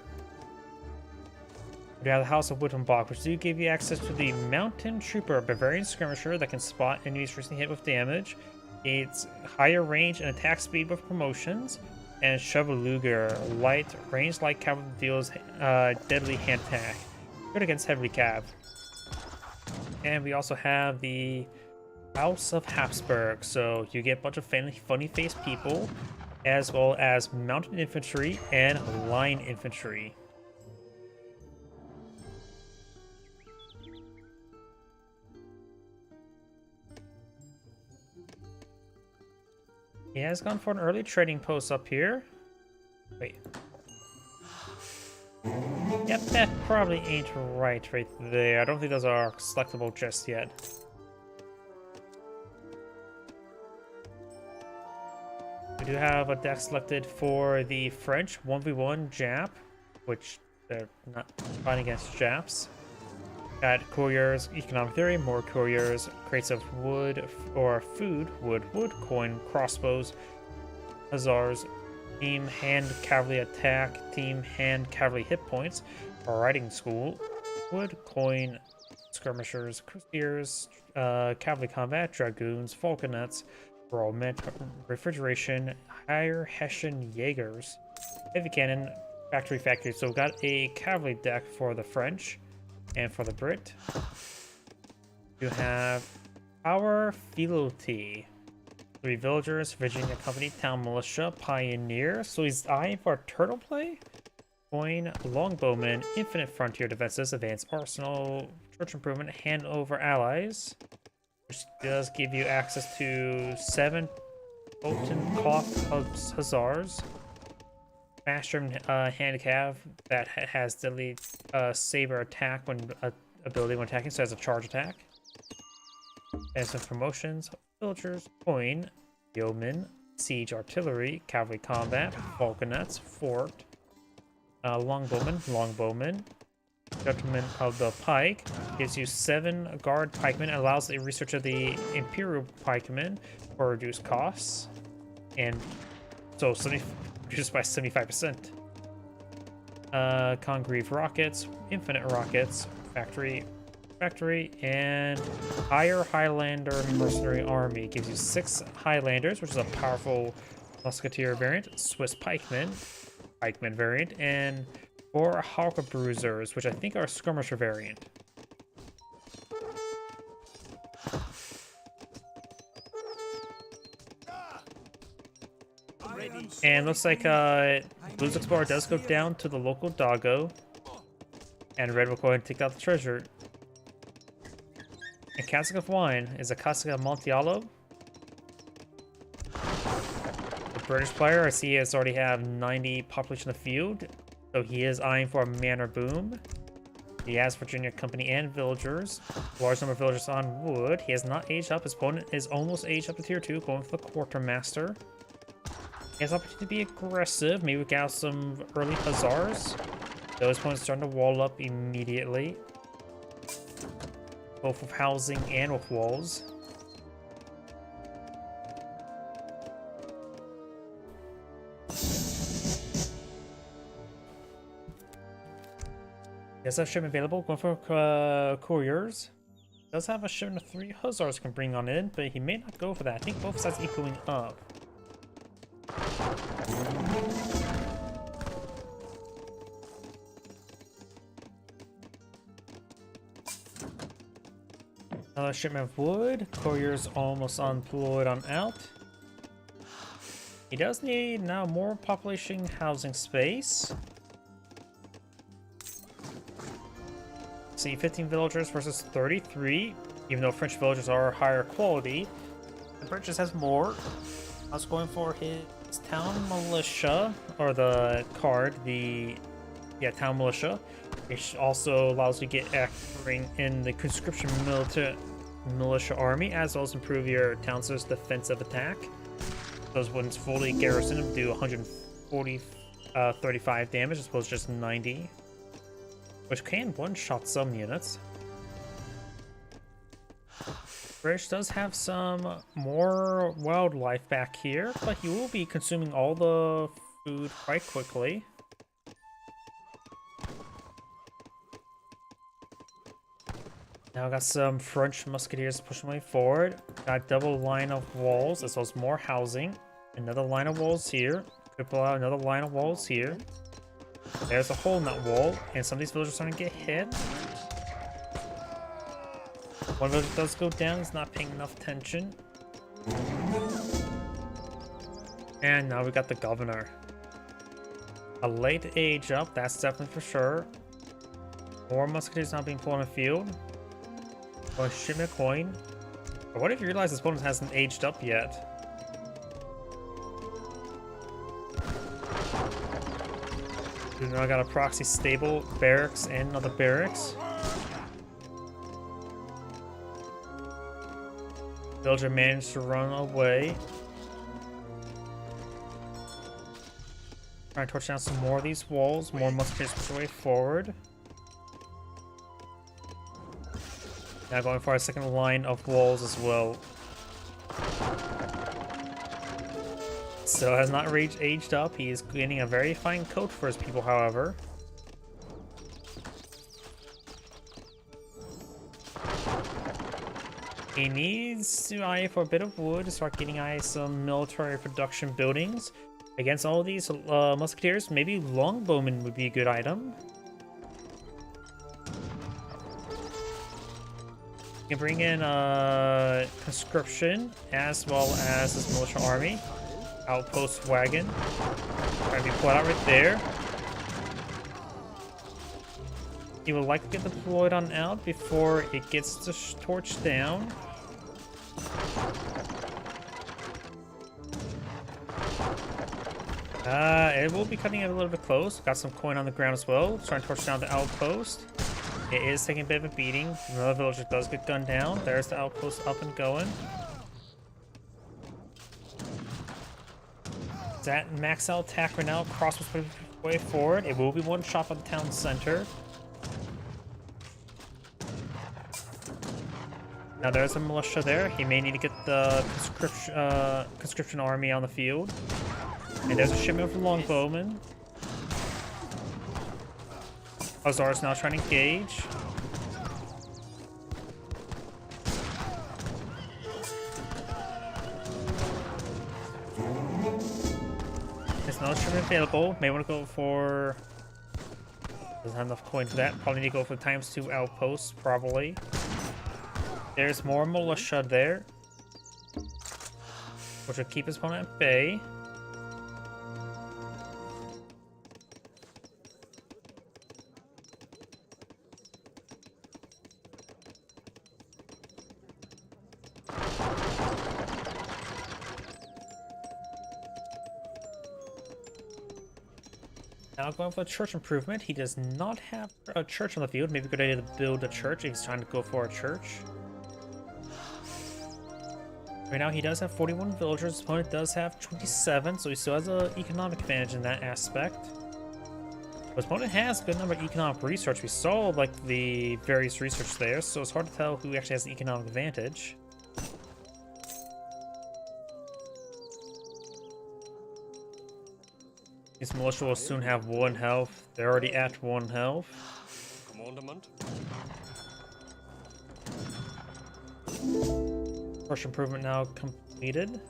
We have the House of Wittelsbach, which do give you access to the Mountain Trooper, a Bavarian skirmisher that can spot enemies recently hit with damage. It's higher range and attack speed with promotions. And Chevauleger, light range light cav deals deadly hand attack. Good against heavy cav. And we also have the House of Habsburg, so you get a bunch of funny-faced people, as well as mounted infantry and line infantry. He has gone for an early trading post up here. Wait. Yep, that probably ain't right there. I don't think those are selectable just yet. We do have a deck selected for the French 1v1 Jap, which they're not fighting against Japs. Got couriers, economic theory, more couriers, crates of wood or food, wood, coin, crossbows, hussars, team hand cavalry attack, team hand cavalry hit points, riding school, wood, coin, skirmishers, crusaders, cavalry combat, dragoons, falconets, refrigeration, higher Hessian Jaegers, heavy cannon, factory. So we've got a cavalry deck for the French. And for the Brit, you have Power Fealty. 3 villagers, Virginia Company, Town Militia, Pioneer. So he's eyeing for a turtle play? Coin, Longbowman, Infinite Frontier Defenses, Advanced Arsenal, Church Improvement, Hand Over Allies. Which does give you access to 7 potent cloth hussars. Master handicap that has deadly saber attack when ability when attacking, so it has a charge attack. And some promotions: villagers, coin, yeoman, siege artillery, cavalry combat, falconets, fort, longbowman. Gentlemen of the Pike gives you 7 guard pikemen, allows the research of the imperial pikemen for reduced costs, and so reduced by 75%. Congreve rockets, infinite rockets, factory, and higher Highlander mercenary army gives you 6 Highlanders, which is a powerful musketeer variant, Swiss pikemen variant, and 4 Hawker bruisers, which I think are a skirmisher variant. And looks like Blue's Explorer does go down to the local doggo. And Red will go ahead and take out the treasure. A cask of wine is a cask of Amontillado. The British player, I see, has already have 90 population of the field. So he is eyeing for a manor boom. He has Virginia company and villagers. Large number of villagers on wood. He has not aged up. His opponent is almost aged up to tier 2, going for the quartermaster. He has opportunity to be aggressive. Maybe we get out some early hussars. Those opponents starting to wall up immediately. Both with housing and with walls. Does have shipment available. Going for couriers. Does have a shipment of 3 hussars can bring on in, but he may not go for that. I think both sides equaling up. Another shipment of wood. Courier's almost unemployed on out. He does need now more population housing space. See, 15 villagers versus 33. Even though French villagers are higher quality, the British just has more. I was going for his town militia, or the card, town militia, which also allows you to get acting in the conscription militia army, as well as improve your town's defensive attack. Those ones fully garrisoned do 35 damage as opposed to just 90. Which can one-shot some units. British does have some more wildlife back here, but he will be consuming all the food quite quickly. Now I got some French musketeers pushing way forward. Got a double line of walls as well as more housing. Another line of walls here. Could pull out another line of walls here. There's a hole in that wall, and some of these villagers are starting to get hit. One villager does go down, he's not paying enough attention. And now we got the governor. A late age up, that's definitely for sure. More musketeers now being pulled on the field. Going to ship me a coin. But what if you realize this opponent hasn't aged up yet? Now I got a proxy stable, barracks, and another barracks. Villager managed to run away. Trying to torch down some more of these walls. More musketeers push away forward. Now going for a second line of walls as well. So has not aged up. He is gaining a very fine coat for his people, however. He needs to eye for a bit of wood to start getting some military production buildings. Against all these musketeers, maybe longbowmen would be a good item. You can bring in conscription as well as this militia army. Outpost wagon. Trying to be put out right there. He will likely get deployed on out before it gets torched down. It will be cutting it a little bit close. Got some coin on the ground as well. Trying to torch down the outpost. It is taking a bit of a beating. Another villager does get gunned down. There's the outpost up and going. That max out attack right now. Cross way forward. It will be one shot by the town center. Now there's a militia there. He may need to get the conscription army on the field. And there's a shipment from longbowmen. Hussars now trying to engage. There's another shipment available. May want to go for... Doesn't have enough coin for that. Probably need to go for ×2 outposts, probably. There's more militia there, which will keep his opponent at bay. Now going for a church improvement. He does not have a church on the field. Maybe a good idea to build a church if he's trying to go for a church. Right now he does have 41 villagers. His opponent does have 27, so he still has an economic advantage in that aspect. His opponent has a good number of economic research. We saw like the various research there, so it's hard to tell who actually has the economic advantage. His militia will soon have 1 health. They're already at 1 health. Commandment. First improvement now completed.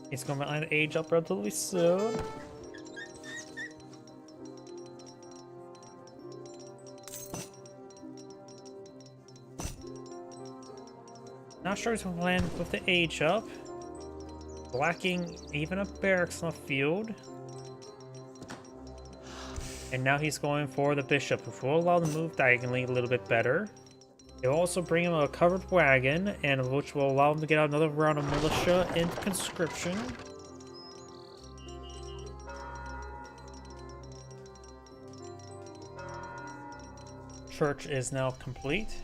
He's going to age up relatively soon. Not sure he's going to land with the age up. Lacking even a barracks on the field. And now he's going for the bishop, which will allow him to move diagonally a little bit better. It will also bring him a covered wagon, and which will allow him to get out another round of militia and conscription. Church is now complete.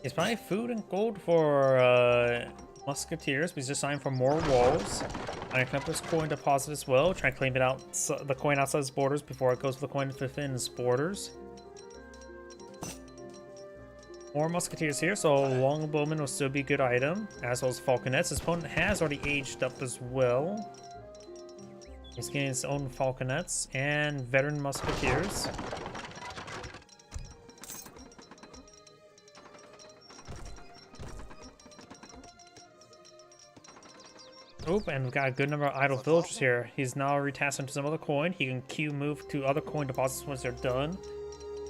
He's buying food and gold for musketeers. He's just signed for more walls. I'm gonna clean up this coin deposit as well. Try and claim it out, the coin outside his borders before it goes to the coin within his borders. More musketeers here, so longbowmen will still be a good item, as well as falconets. His opponent has already aged up as well. He's getting his own falconets and veteran musketeers. Oh, and we've got a good number of idle villagers here. He's now retasking to some other coin. He can queue move to other coin deposits once they're done.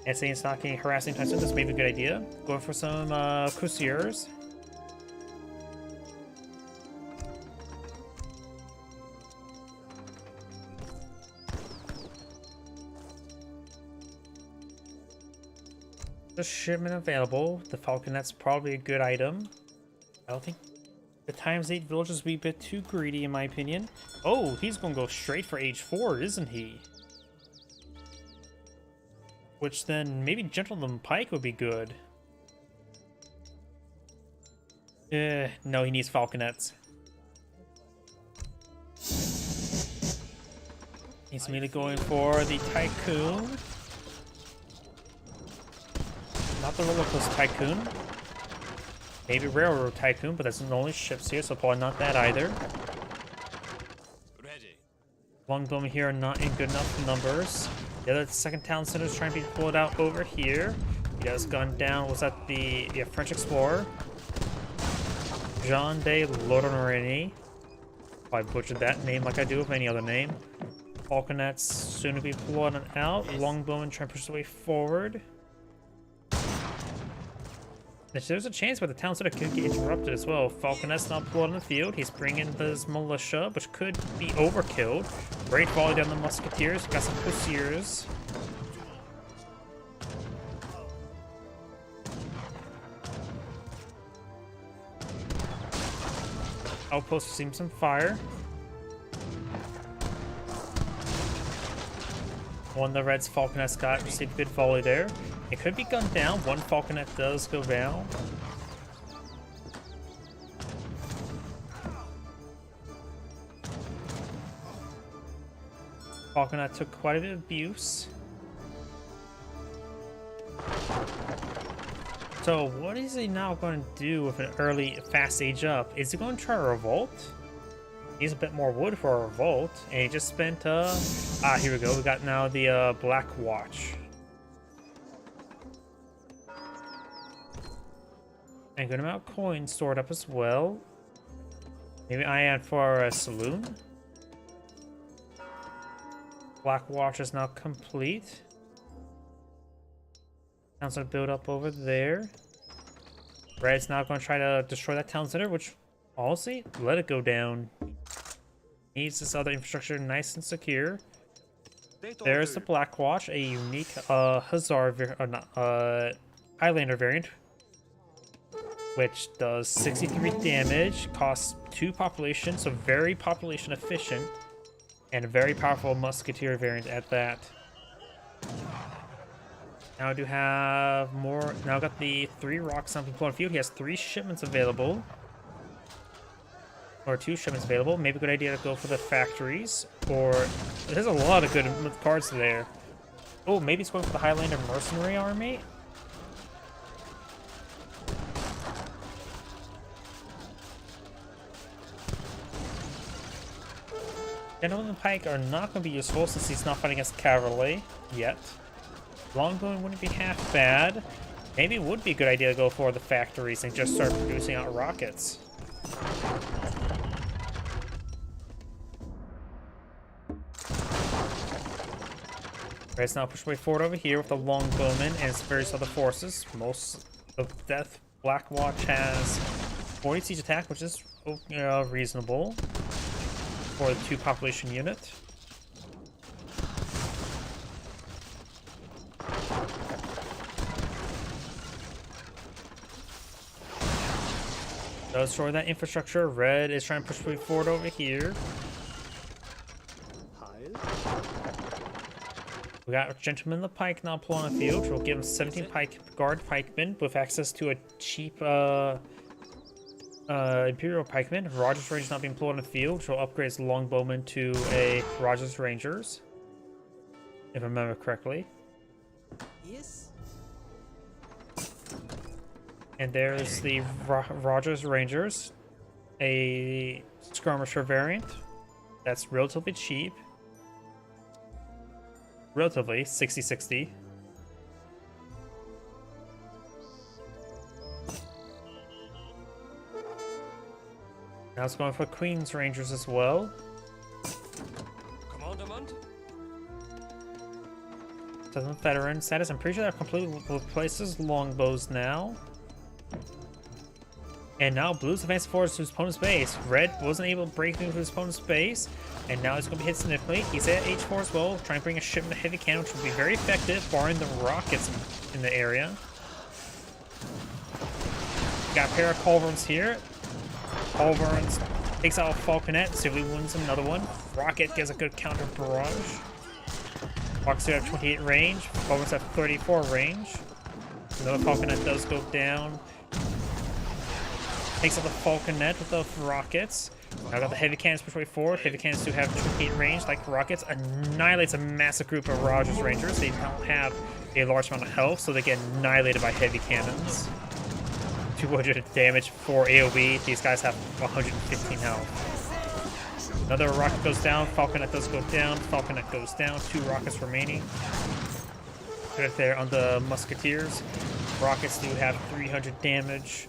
And saying it's not getting harassing time soon, this may be a good idea. Going for some cuirassiers. The shipment available. The falconet's probably a good item. I don't think the times 8 villagers would be a bit too greedy, in my opinion. Oh, he's going to go straight for age 4, isn't he? Which then, maybe Gentleman Pike would be good. No, he needs falconets. He's immediately going for the Tycoon. Not the Roller Coaster Tycoon. Maybe Railroad Tycoon, but that's the only ships here, so probably not that either. Ready. Longbowmen here are not in good enough numbers. The other second town center is trying to be pulled out over here. He has gone down. Was that the French explorer? Jean de Lorraine. I butchered that name like I do with any other name. Falconets soon to be pulled out. Longbowmen trying to push their way forward. There's a chance where the town center could get interrupted as well. Falconet's not pulled on the field. He's bringing his militia, which could be overkilled. Great volley down the musketeers. Got some cuirassiers. Outpost receiving some fire. One of the Reds' falconets got received a good volley there. It could be gunned down. One falconet does go down. Falconet took quite a bit of abuse. So what is he now going to do with an early fast age up? Is he going to try a revolt? He's a bit more wood for a revolt. And he just spent here we go. We got now the Black Watch. And a good amount of coins stored up as well. Maybe I add for a saloon. Black Watch is now complete. Town center build up over there. Red's now going to try to destroy that town center, which honestly, let it go down. Needs this other infrastructure nice and secure. There's the Black Watch, a unique Highlander variant. which does 63 damage, costs 2 population, so very population efficient, and a very powerful musketeer variant at that. Now I do have more. Now I've got the 3 rocks on the field. He has 3 shipments available. Or 2 shipments available. Maybe a good idea to go for the factories. Or there's a lot of good cards there. Oh, maybe it's going for the Highlander Mercenary Army. Gentleman and Pike are not going to be useful since he's not fighting against cavalry yet. Longbow wouldn't be half bad. Maybe it would be a good idea to go for the factories and just start producing out rockets. Let's now push way forward over here with the Longbowmen and its various other forces. Most of Death Black Watch has 40 siege attack, which is reasonable for the 2 population unit. Does destroy that infrastructure. Red is trying to push way forward over here. We got Gentleman the Pike now pull on the field. We'll give him 17 guard pikemen with access to a cheap Imperial pikeman. Rogers Rangers not being pulled on the field. We'll upgrade his Longbowman to a Rogers Rangers, if I remember correctly. Yes. And there's the Rogers Rangers, a skirmisher variant that's relatively cheap. Relatively 60-60. Now it's going for Queen's Rangers as well. Commandment. Doesn't veteran status. I'm pretty sure that completely replaces longbows now. And now Blue's advanced forward to his opponent's base. Red wasn't able to break through his opponent's base, and now he's going to be hit significantly. He's at H4 as well, trying to bring a shipment of heavy cannon, which will be very effective, barring the rockets in the area. Got a pair of Culverins here. Culverins takes out a Falconet, so he wins another one. Rocket gets a good counter barrage. Walks through at 28 range. Culverins have 34 range. Another Falconet does go down. Takes out the Falconet with the rockets. Now got the heavy cannons push way forward. Heavy cannons do have 28 range, like rockets. Annihilates a massive group of Rogers Rangers. They don't have a large amount of health, so they get annihilated by heavy cannons. 200 damage for AoE. These guys have 115 health. Another rocket goes down. Falconet does go down. Falconet goes down. 2 rockets remaining. Right there on the Musketeers. Rockets do have 300 damage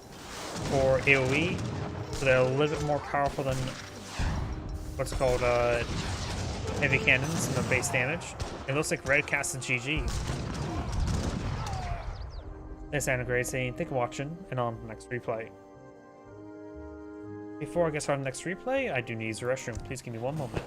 for AoE, so they're a little bit more powerful than what's called heavy cannons and the base damage. It looks like Red casts a GG. Thanks, Anna Gray, saying thank you for watching, and on to the next replay. Before I get started on the next replay, I do need the restroom. Please give me one moment.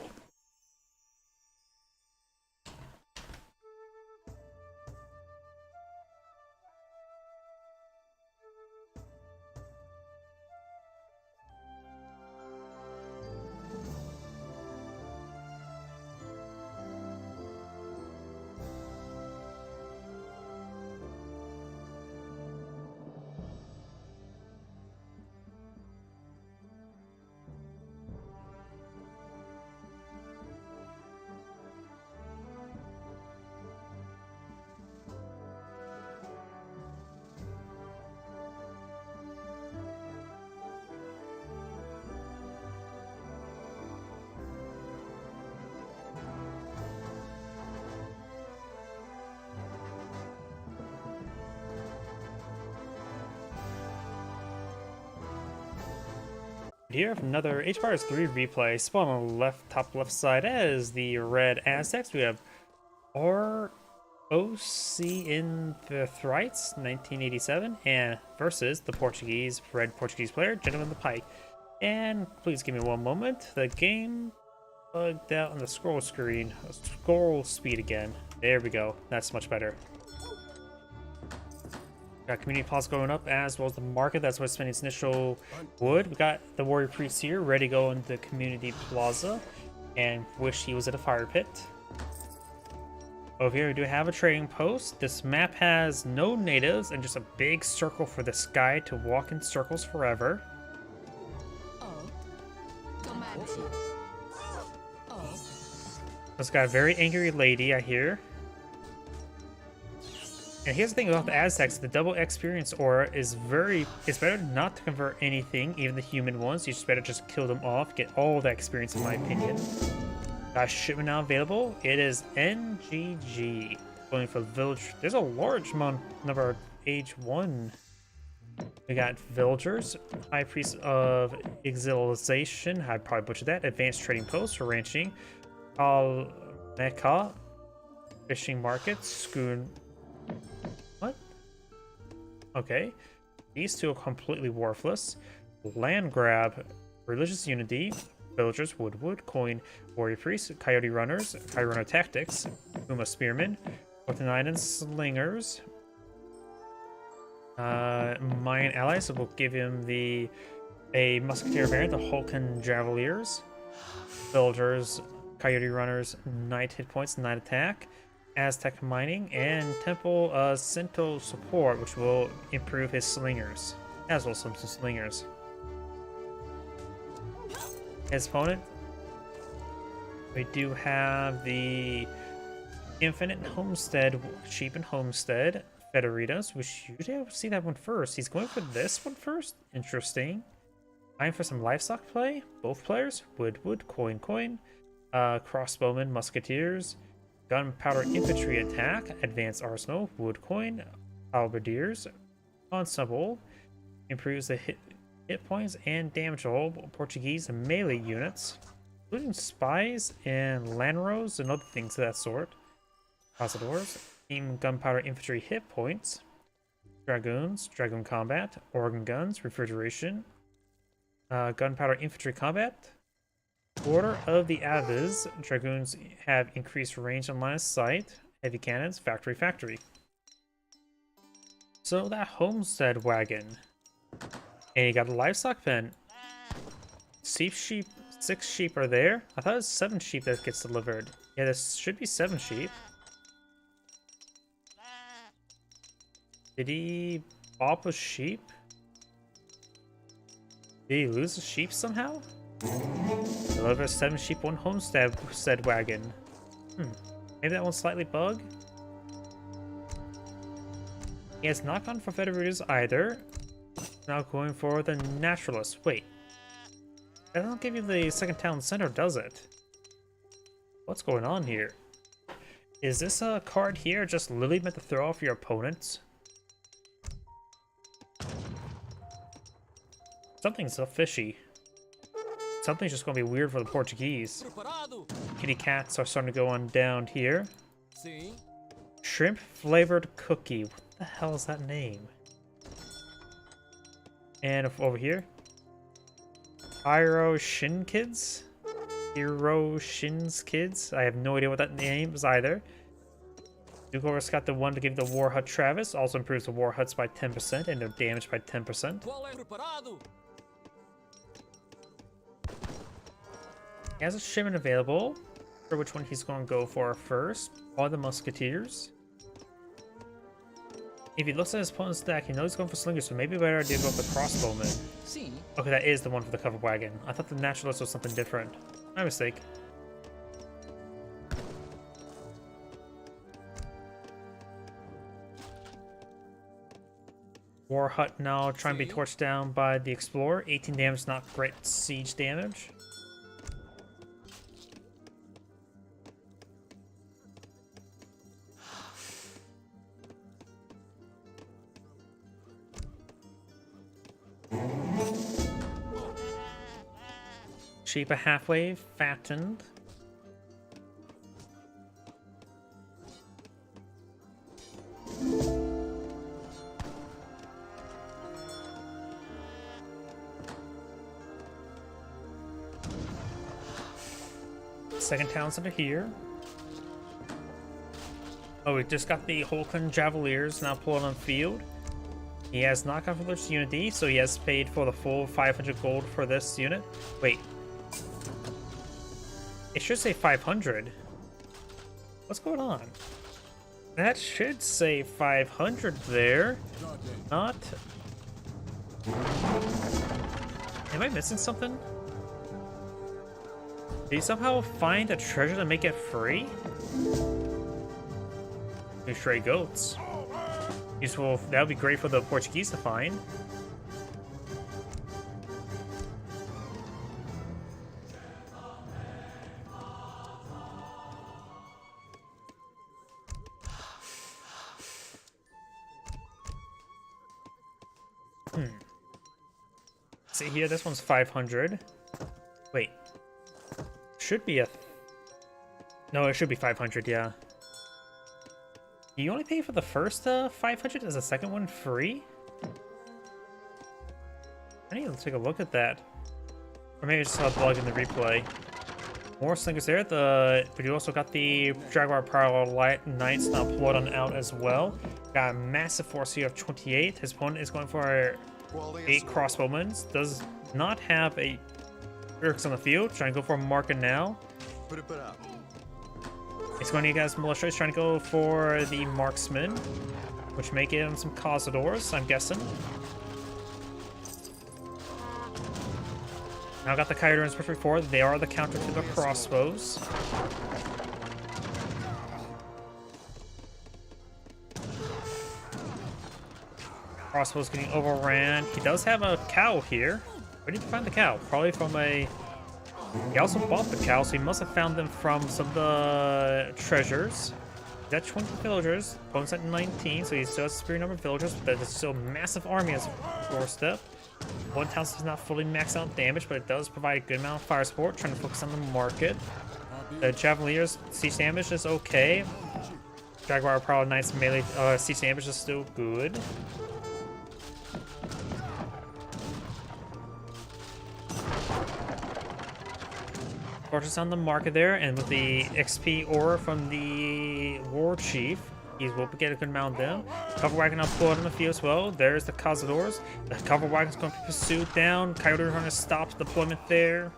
Here, another HBARS 3 replay. Spawn on the top left side as the Red Aztecs. We have ROC in the Thrites, 1987, and versus the Red Portuguese player, Gentleman the Pike. And please give me one moment. The game bugged out on the scroll screen. Scroll speed again. There we go. That's much better. Got community plaza going up as well as the market. That's what's spending its initial wood. We got the warrior priest here ready to go into the community plaza and wish he was at a fire pit. Over here we do have a trading post. This map has no natives and just a big circle for this guy to walk in circles forever. It's got a very angry lady, I hear. And here's the thing about the Aztecs, the double experience aura is it's better not to convert anything, even the human ones. You just better just kill them off, get all that experience in my opinion. Got shipment now available. It is NGG. Going for village. There's a large number of age 1. We got villagers, high priest of exilization. I probably butchered that. Advanced trading post for ranching. Mecca. Fishing market. Schoon. What? Okay. These two are completely worthless. Land grab. Religious unity. Villagers, Woodwood, Coin, Warrior Priest, Coyote Runners, Chirono Tactics, Uma Spearmen, Orthoninid Slingers, Mayan Allies, so we'll give him a Musketeer variant, the Hulkan Javeliers, Villagers, Coyote Runners, 9 hit points, 9 attack, Aztec Mining, and Temple Sinto Support, which will improve his Slingers, as well as some Slingers. His opponent, we do have the Infinite Homestead, Sheep and Homestead, Federitas, which usually I would see that one first. He's going for this one first. Interesting. Time for some livestock play. Both players, Woodwood, Coin, Crossbowmen, Musketeers, Gunpowder Infantry Attack, Advanced Arsenal, Wood Coin, Halberdiers, Ensemble, improves the hit points and damage all Portuguese melee units, including spies and lanros and other things of that sort. Cazadors, team gunpowder infantry hit points, dragoons, dragoon combat, organ guns, refrigeration, gunpowder infantry combat, Order of the Aviz, dragoons have increased range and line of sight, heavy cannons, factory. So that homestead wagon. And you got a livestock pen. 6 sheep are there. I thought it was 7 sheep that gets delivered. Yeah, there should be 7 sheep. Did he bop a sheep? Did he lose a sheep somehow? Deliver 7 sheep, 1 homestead wagon. Maybe that one's slightly bugged. He has not gone for Federitas either. Now going for the Naturalist. Wait. That don't give you the second town center, does it? What's going on here? Is this a card here just literally meant to throw off your opponents? Something's so fishy. Something's just gonna be weird for the Portuguese. Kitty cats are starting to go on down here. Shrimp flavored cookie. What the hell is that name? And over here, Hiro Shin Kids? Hiro Shin's Kids? I have no idea what that name is either. Duke Horus got the one to give the War Hut Travis. Also improves the War Huts by 10% and their damage by 10%. He has a shipment available. For which one he's going to go for first. All the Musketeers. If he looks at his opponent's deck, he knows he's going for Slingers, so maybe better idea to go for Crossbowman. Okay, that is the one for the covered wagon. I thought the Naturalist was something different. My mistake. War Hut now trying to be torched down by the Explorer. 18 damage, not great siege damage. Sheep a halfway fattened. Second town center here. Oh, we just got the Hulkan Javeliers now pulling on field. He has not gone for this unity, so he has paid for the full 500 gold for this unit. Wait. It should say 500. What's going on? That should say 500 there. Not... Am I missing something? Did you somehow find a treasure to make it free? Two stray goats. Useful. That would be great for the Portuguese to find. See here, this one's 500. Wait. Should be a... No, it should be 500, yeah. You only pay for the first 500? Is the second one free? I need to take a look at that. Or maybe I just saw it blog in the replay. More slingers there. But you also got the Jaguar Parallel Light Knights now pulled on out as well. Got a massive force here of 28. His opponent is going for 8 crossbowmen. Does not have a Urks on the field. Trying to go for a marker now. He's going to guys militia. He's trying to go for the marksman, which may give him some cazadors, I'm guessing. Now got the Coyote as before. They are the counter to the crossbows. Crossbows getting overran. He does have a cow here. Where did you find the cow? Probably from a... He also bought the cow, so he must have found them from some of the treasures. He's at 20 villagers. Opponent's at 19, so he still has a superior number of villagers, but there's still a massive army as a doorstep. One town does not fully max out damage, but it does provide a good amount of fire support. Trying to focus on the market. The Javeliniers' siege damage is okay. Jaguar Parallel Knights melee siege damage is still good. Fortress on the market there, and with the XP aura from the War Chief, he will get a good amount of them. Cover wagon up pulled on the field as well. There's the cazadors. The cover wagon's going to be pursued down. Coyote Runner stops deployment there.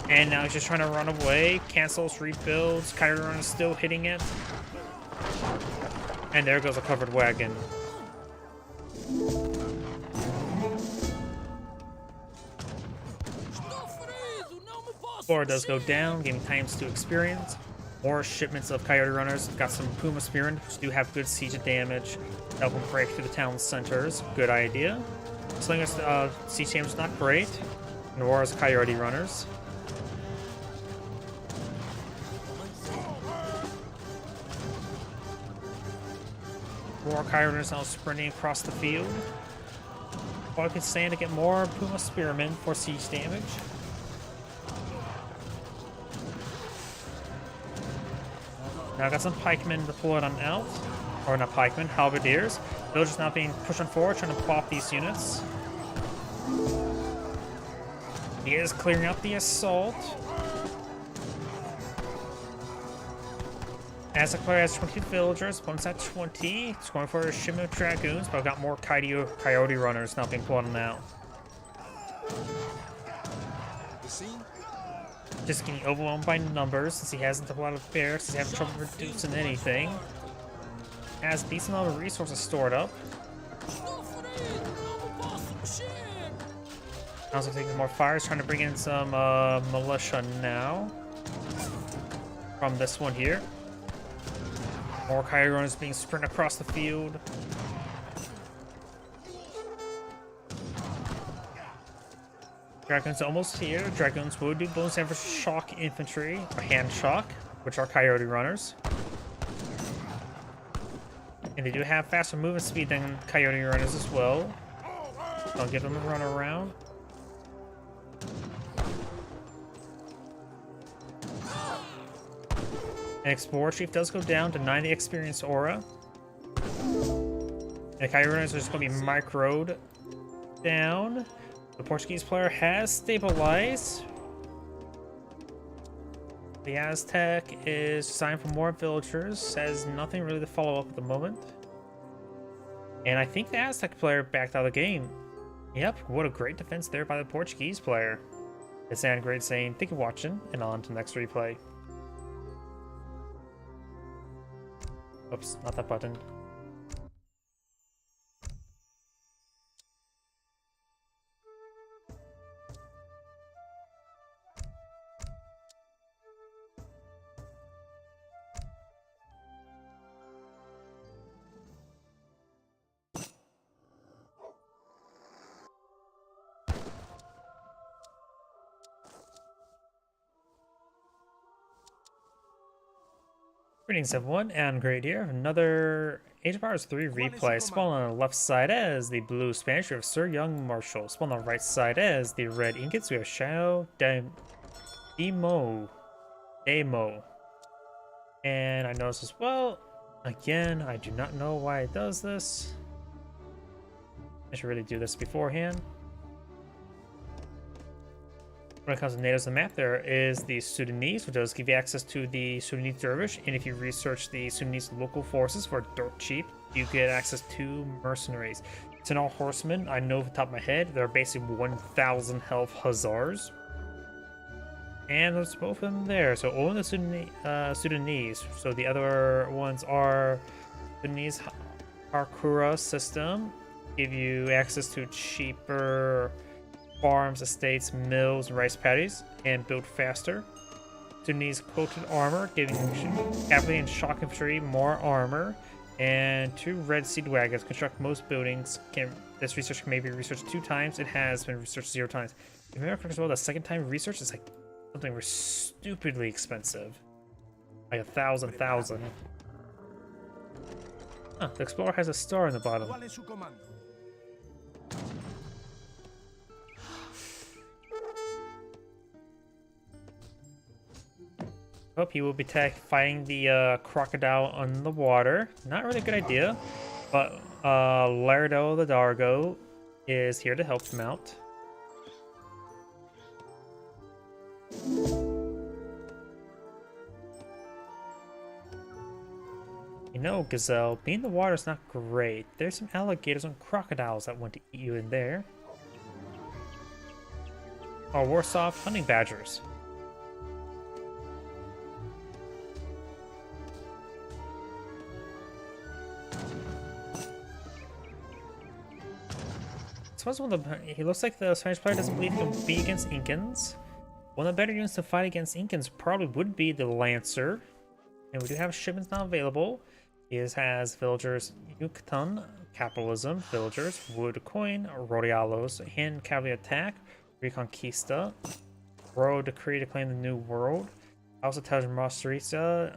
And now he's just trying to run away. Cancels, rebuilds. Coyote Runner still hitting it. And there goes a covered wagon. Flora does go down, gaining times to experience. More shipments of Coyote Runners. Got some Puma Spearmen, which do have good siege damage. Help them break through the town centers. Good idea. Slingers siege damage is not great. Nor is Coyote Runners. More Coyote Runners now sprinting across the field. Or I could stand to get more Puma Spearmen for siege damage. Now I got some pikemen deployed on out. Or not pikemen, halberdiers. Villagers now being pushed on forward, trying to pop these units. He is clearing up the assault. Azaklar has 20 villagers, opponent's at 20. It's going for a shipment of dragoons, but I've got more coyote runners now being pulled on out. Just getting overwhelmed by numbers since he hasn't a lot of bears, he's having trouble reducing anything. Has a decent amount of resources stored up. Also taking more fires, trying to bring in some militia now. From this one here. More coyote runners being sprinted across the field. Dragoons almost here. Dragoons will do bonus damage for shock infantry, or hand shock, which are coyote runners. And they do have faster movement speed than coyote runners as well. So I'll give them a run around. And Explorer Chief does go down, denying the experience aura. And the coyote runners are just going to be microed down. The Portuguese player has stabilized. The Aztec is designed for more villagers. Has nothing really to follow up at the moment. And I think the Aztec player backed out of the game. Yep, what a great defense there by the Portuguese player. It's Great saying, thank you for watching, and on to the next replay. Oops, not that button. Greetings everyone, and Great here. Another Age of Empires 3 replay. Spawn on the left side as the blue Spanish, we have Sir Young Marshall. Spawn on the right side as the red Ingots, we have Shadow Demo. And I noticed as well, again, I do not know why it does this. I should really do this beforehand. When it comes to natives on the map, there is the Sudanese, which does give you access to the Sudanese Dervish, and if you research the Sudanese local forces for dirt cheap, you get access to mercenaries. It's an all horsemen. I know off the top of my head, they're basically 1,000 health hussars. And there's both of them there. So only the Sudanese. So the other ones are Sudanese Harkura system, give you access to cheaper farms, estates, mills, and rice paddies, and build faster. Sudanese coated armor, giving cavalry and shock infantry more armor, and 2 red seed wagons. Construct most buildings. This research can maybe be researched 2 times. It has been researched 0 times. If you remember as well, the second time research is like something stupidly expensive, like 1,000. Huh, the Explorer has a star in the bottom. Hope he will be fighting the crocodile on the water. Not really a good idea, but Lardo the Dargo is here to help him out. You know, Gazelle, being in the water is not great. There's some alligators and crocodiles that want to eat you in there. Or worse off, hunting badgers. He looks like the Spanish player doesn't believe he can be against Incans. One of the better units to fight against Incans probably would be the Lancer. And we do have shipments now available. He has villagers Yucatan, capitalism, villagers, wood coin, Rodialos, hand cavalry attack, Reconquista, royal decree to claim the new world. Also tells Mostrica,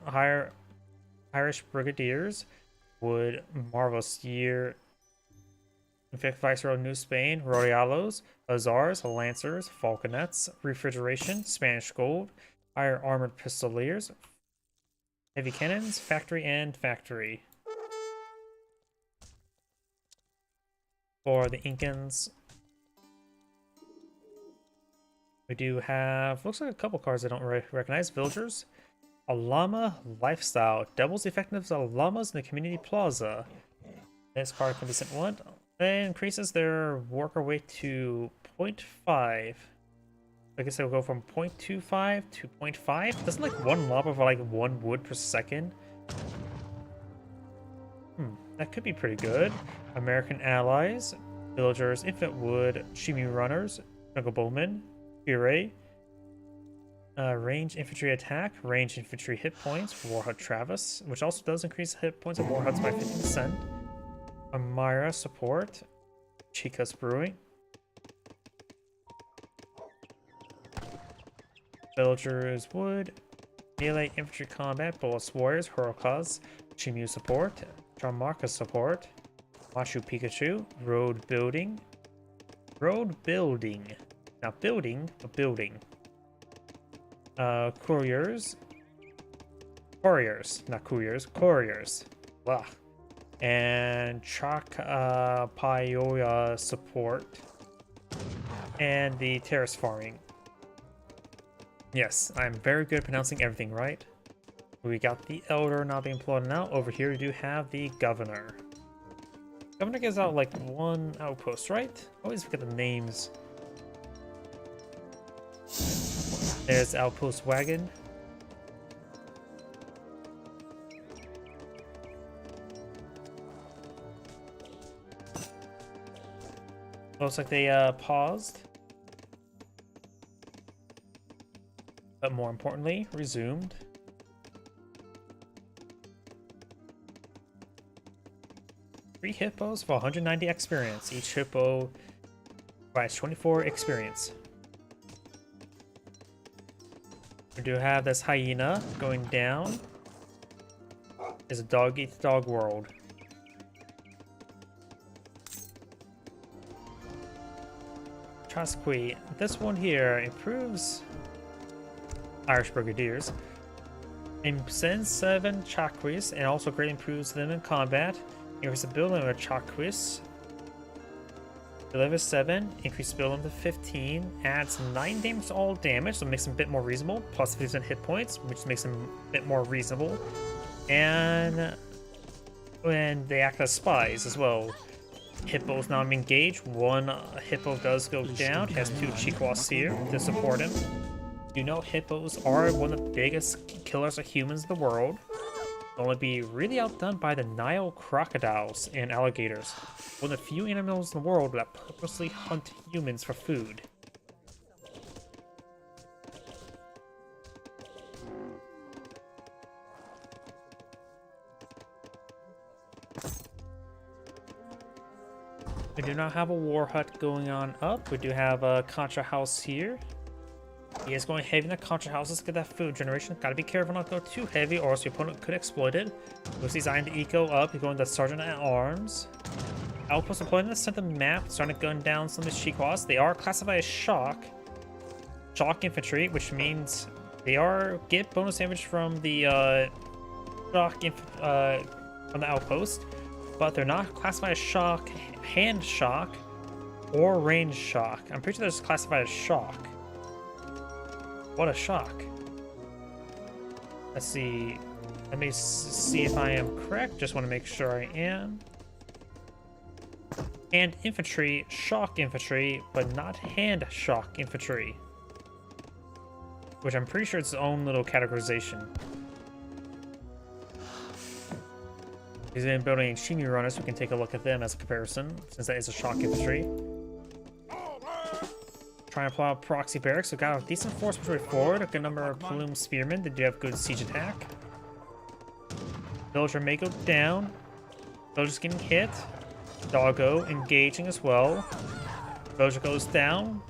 Irish brigadiers, wood, marvelous year. Vic Viceroy New Spain, Rodialos, Azars, Lancers, Falconets, Refrigeration, Spanish Gold, Iron Armored Pistoliers, Heavy Cannons, Factory, and Factory. For the Incans, we do have, looks like a couple cards I don't recognize. Villagers, Alama Lifestyle, doubles the effectiveness of llamas in the community plaza. This card can be sent one. It increases their worker weight to 0.5. I guess it'll go from 0.25 to 0.5. Doesn't like one llama for like 1 wood per second? That could be pretty good. American allies, villagers, infant wood, Shimu runners, jungle bowmen, puree, range infantry attack, range infantry hit points, Warhut Travis, which also does increase hit points of Warhuts by 50%. Amira support, Chica's Brewing, Villagers Wood, Melee Infantry Combat, Bullets Warriors, Horokas, Chimu support, Charmarka support, Machu Pikachu, Road Building, not building, but building, Couriers, not Couriers, Couriers, blah. And Chakpayoya support, and the terrace farming. Yes, I'm very good at pronouncing everything right. We got the Elder now being plotted out. Over here we do have the Governor. Governor gives out like one outpost, right? I always forget the names. There's Outpost Wagon. Looks like they paused. But more importantly, resumed. Three hippos for 190 experience. Each hippo provides 24 experience. We do have this hyena going down. It's a dog eats dog world. Chasqui. This one here improves Irish Brigadiers. And sends 7 Chakris and also greatly improves them in combat. Increase the build limit of Chakris. Deliver 7, increase build limit to 15, adds 9 damage to all damage, so it makes them a bit more reasonable, plus 50% hit points, which makes them a bit more reasonable. And when they act as spies as well. Hippos now engaged. One hippo does go down. He has 2 Chikwas here to support him. You know hippos are one of the biggest killers of humans in the world. They'll only be really outdone by the Nile crocodiles and alligators, one of the few animals in the world that purposely hunt humans for food. We do not have a war hut going on up. We do have a Contra house here. He is going heavy in the Contra houses to get that food generation. Gotta be careful not to go too heavy or else your opponent could exploit it. We'll see Zion the Eco up. He's going to Sergeant at Arms. Outpost deployed in the center map, starting to gun down some of the Chikwas. They are classified as shock infantry, which means they get bonus damage from the from the outpost, but they're not classified as shock, hand shock, or range shock. I'm pretty sure they're just classified as shock. What a shock. Let's see. Let me see if I am correct. Just want to make sure I am. Hand infantry, shock infantry, but not hand shock infantry. Which I'm pretty sure it's its own little categorization. He's been building Shimi runners, so we can take a look at them as a comparison, since that is a shock infantry. Trying to pull out proxy barracks. So got a decent force push forward, a good number of plume spearmen. They do have good siege attack. Villager may go down. Villager's getting hit. Doggo engaging as well. Villager goes down.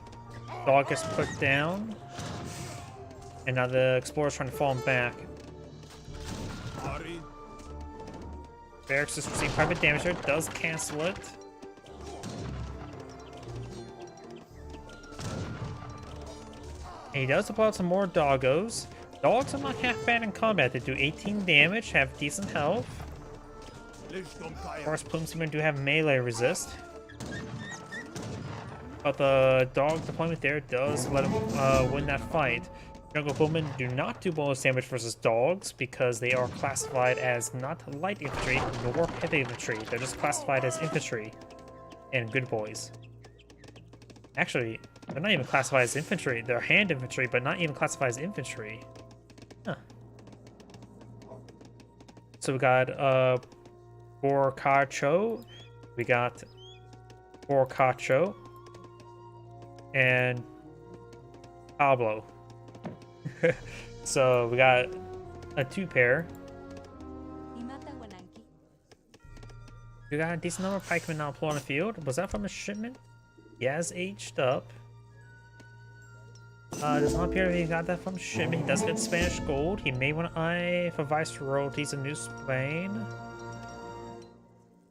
Dog gets put down. And now the explorer's trying to fall him back. Barracks just received private damage there. Does cancel it. And he does apply some more doggos. Dogs are not half bad in combat. They do 18 damage, have decent health. Of course, plume spearmen do have melee resist. But the dog deployment there does let him win that fight. Jungle bowmen do not do bonus damage versus dogs because they are classified as not light infantry nor heavy infantry. They're just classified as infantry and good boys. Actually, they're not even classified as infantry. They're hand infantry, but not even classified as infantry. Huh. So we got Borcacho. We got Borcacho. And Pablo. So we got a 2-pair. We got a decent number of pikemen now deployed on the field. Was that from a shipment? He has aged up. Does not appear he got that from shipment. He does get Spanish gold. He may want to eye for vice royalties in New Spain.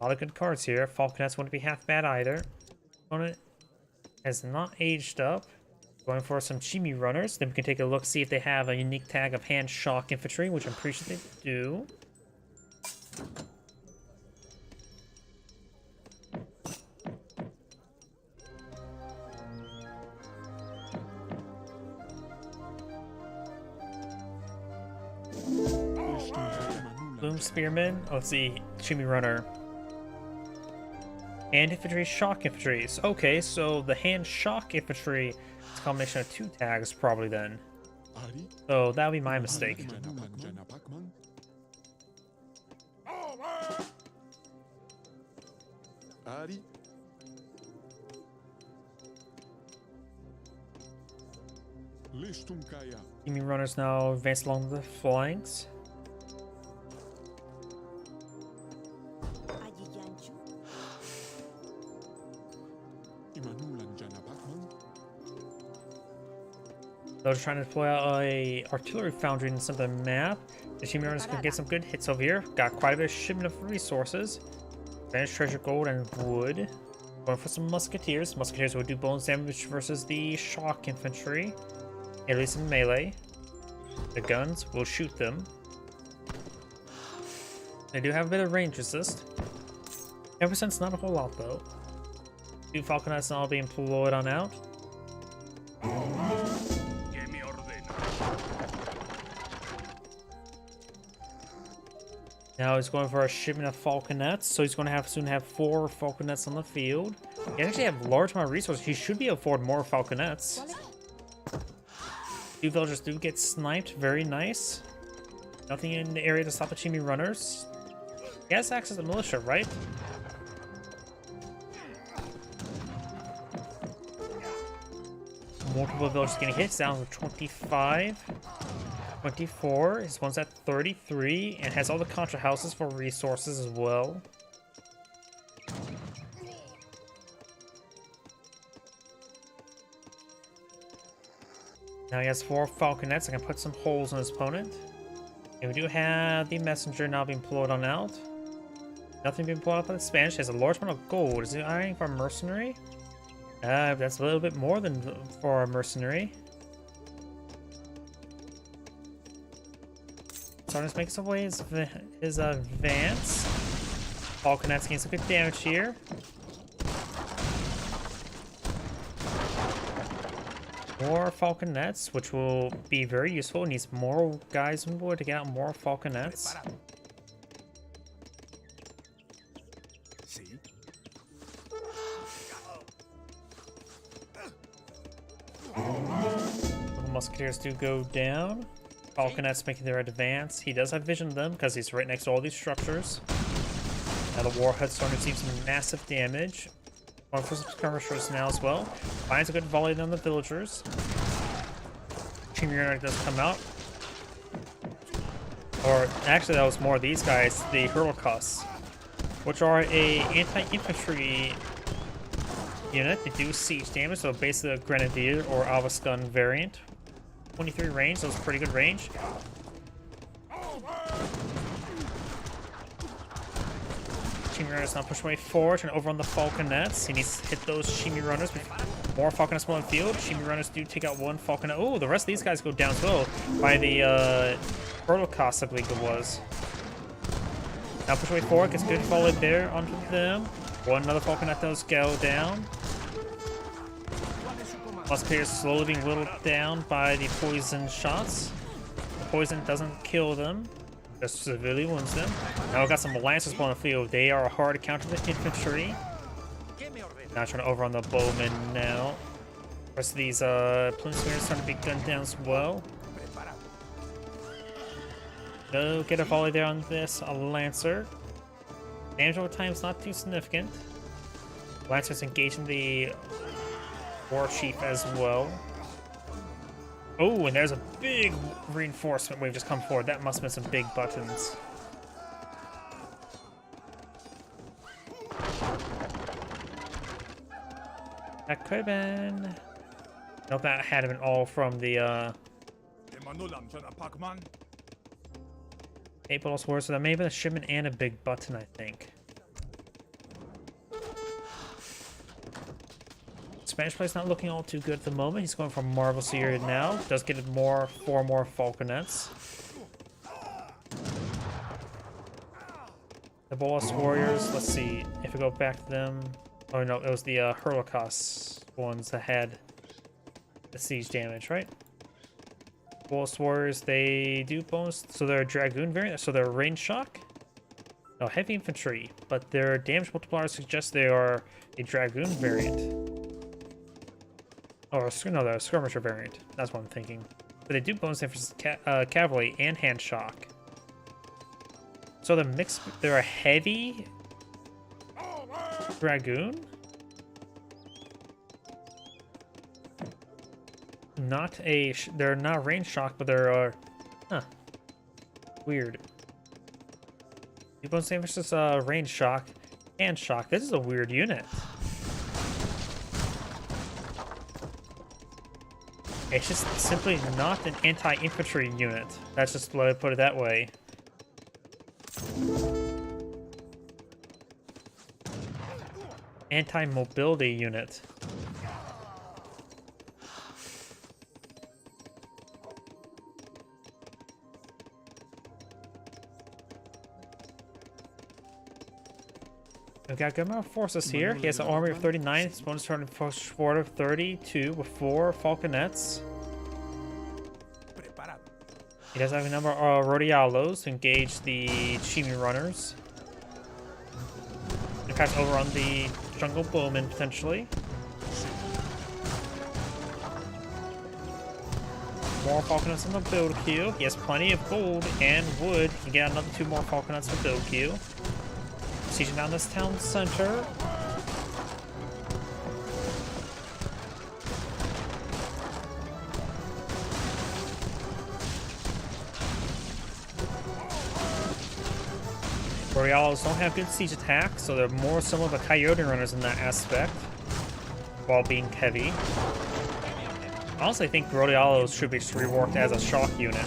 A lot of good cards here. Falconets wouldn't be half bad either. Opponent has not aged up. Going for some Chimi runners. Then we can take a look, see if they have a unique tag of hand shock infantry, which I'm pretty sure they do. Bloom Spearman. Oh, let's see. Chimi Runner. And infantry, shock infantry. Okay, so the hand shock infantry is a combination of 2 tags, probably then. So that would be my mistake. Enemy runners now advance along the flanks. They're trying to deploy out a artillery foundry in some of the map. The team runners can get some good hits over here. Got quite a bit of shipment of resources. Advanced treasure, gold, and wood. Going for some musketeers. Musketeers will do bonus damage versus the shock infantry, at least in melee. The guns will shoot them. They do have a bit of range resist. 10%'s not a whole lot though. 2 falconets now being employed on out. Now he's going for a shipment of falconets, so he's going to soon have 4 falconets on the field. He actually have a large amount of resources. He should be able to afford more falconets. 2 villagers do get sniped, very nice. Nothing in the area to stop the Chimi runners. He has access to militia, right? Multiple villagers getting hits, down to 25. 24, his one's at 33, and has all the contra houses for resources as well. Now he has 4 falconets. I can put some holes in his opponent. And we do have the messenger now being pulled on out. Nothing being pulled out by the Spanish. He has a large amount of gold. Is he eyeing for a mercenary? That's a little bit more than for a mercenary. So I'm just making some way his advance. Falconets getting some good damage here. More falconets, which will be very useful. Needs more guys on board to get out more falconets. The musketeers do go down. Falconets making their advance. He does have vision of them because he's right next to all these structures. Now the warhead's starting to receive some massive damage. Going for some skirmishers now as well. Finds a good volley on the villagers. Chimera does come out. Or actually that was more of these guys, the Hurlcuss, which are a anti-infantry unit. They do siege damage, so basically a grenadier or Avasgun variant. 23 range, so it's pretty good range. Chimera is now pushing way forward and over on the falconets. He needs to hit those Chimera runners. More falconets on the field. Chimera runners do take out 1 falconet. Oh, the rest of these guys go down as well by the Hurlcuss, I believe it was. Now push way forward, gets good volley there onto them. Another falconet does go down. Musketeers slowly being whittled down by the poison shots. The poison doesn't kill them, just severely wounds them. Now we've got some lancers on the field. They are hard to counter the infantry. Now trying to over on the bowmen now. The rest of these plume spears starting to be gunned down as well. Go get a volley there on this lancer. Damage over time is not too significant. Lancer's engaging the war chief as well. Oh, and there's a big reinforcement wave just come forward. That must have been some big buttons. That could have been... Nope, that had been all from the 8 balls worth, so that may have been a shipment and a big button, I think. Spanish player's not looking all too good at the moment. He's going for Marvel Seer now. Does get 4 more falconets. The Bolas Warriors, let's see if we go back to them. Oh no, it was the Hurlcuss ones that had the siege damage, right? Bolas Warriors, they do bonus, so they're a Dragoon variant, so they're range shock. No, heavy infantry, but their damage multiplier suggests they are a dragoon variant. Or no, they're a skirmisher variant. That's what I'm thinking. But they do bonus emphasis cavalry and hand shock. So they're a heavy dragoon? They're not range shock, but they're, weird. You bonus emphasis range shock and shock. This is a weird unit. It's just simply not an anti-infantry unit. That's just let I put it that way. Anti-mobility unit. We've got good amount of forces here. He has an army of 39, his bonus turn forward of 32 with 4 falconets. He does have a number of Rodialos to engage the Chimi runners. And pass over on the jungle bowman potentially. More falconets on the build queue. He has plenty of gold and wood. He can get another 2 more falconets for build queue. Sieging down this town center. Rodialos don't have good siege attack, so they're more similar to coyote runners in that aspect, while being heavy. Honestly, I think Rodialos should be just reworked as a shock unit.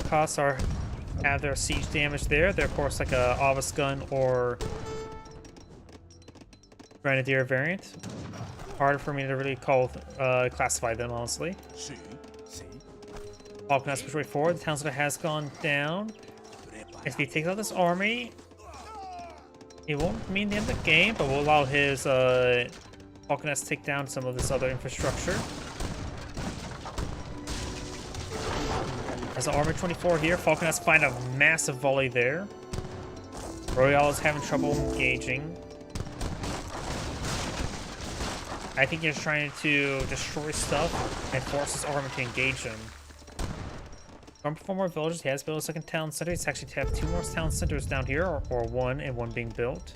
Costs have their siege damage there. They're of course like a Avus gun or Grenadier variant. Harder for me to really classify them honestly. Falconets push way forward. The town center has gone down. If he takes out this army, it won't mean the end of the game, but will allow his Falconets to take down some of this other infrastructure. As an armor 24 here, Falconets find a massive volley there. Royale is having trouble engaging. I think he's trying to destroy stuff and force his armor to engage him. From 4 more villages, he has built a second town center. He's actually to have 2 more town centers down here, or 1 and 1 being built.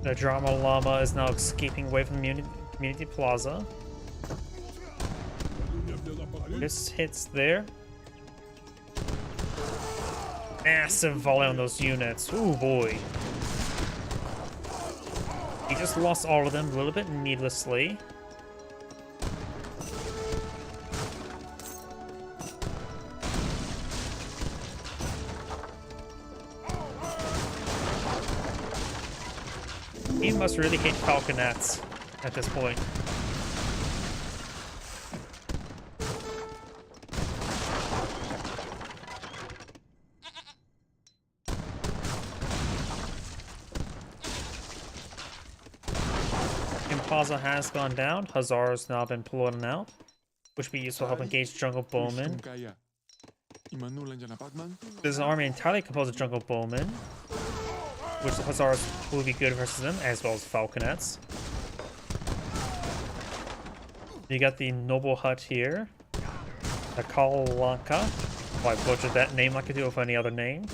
The Drama Llama is now escaping away from the community plaza. This hits there. Massive volley on those units. Ooh boy. He just lost all of them a little bit needlessly. He must really hate falconets at this point. Plaza has gone down. Hussars now been pulling out, which will be useful to help engage jungle bowmen. There's an army entirely composed of jungle bowmen, which the Hussars will be good versus them, as well as falconets. You got the noble hut here, the Kalanka. Oh, I butchered that name like I do with any other name.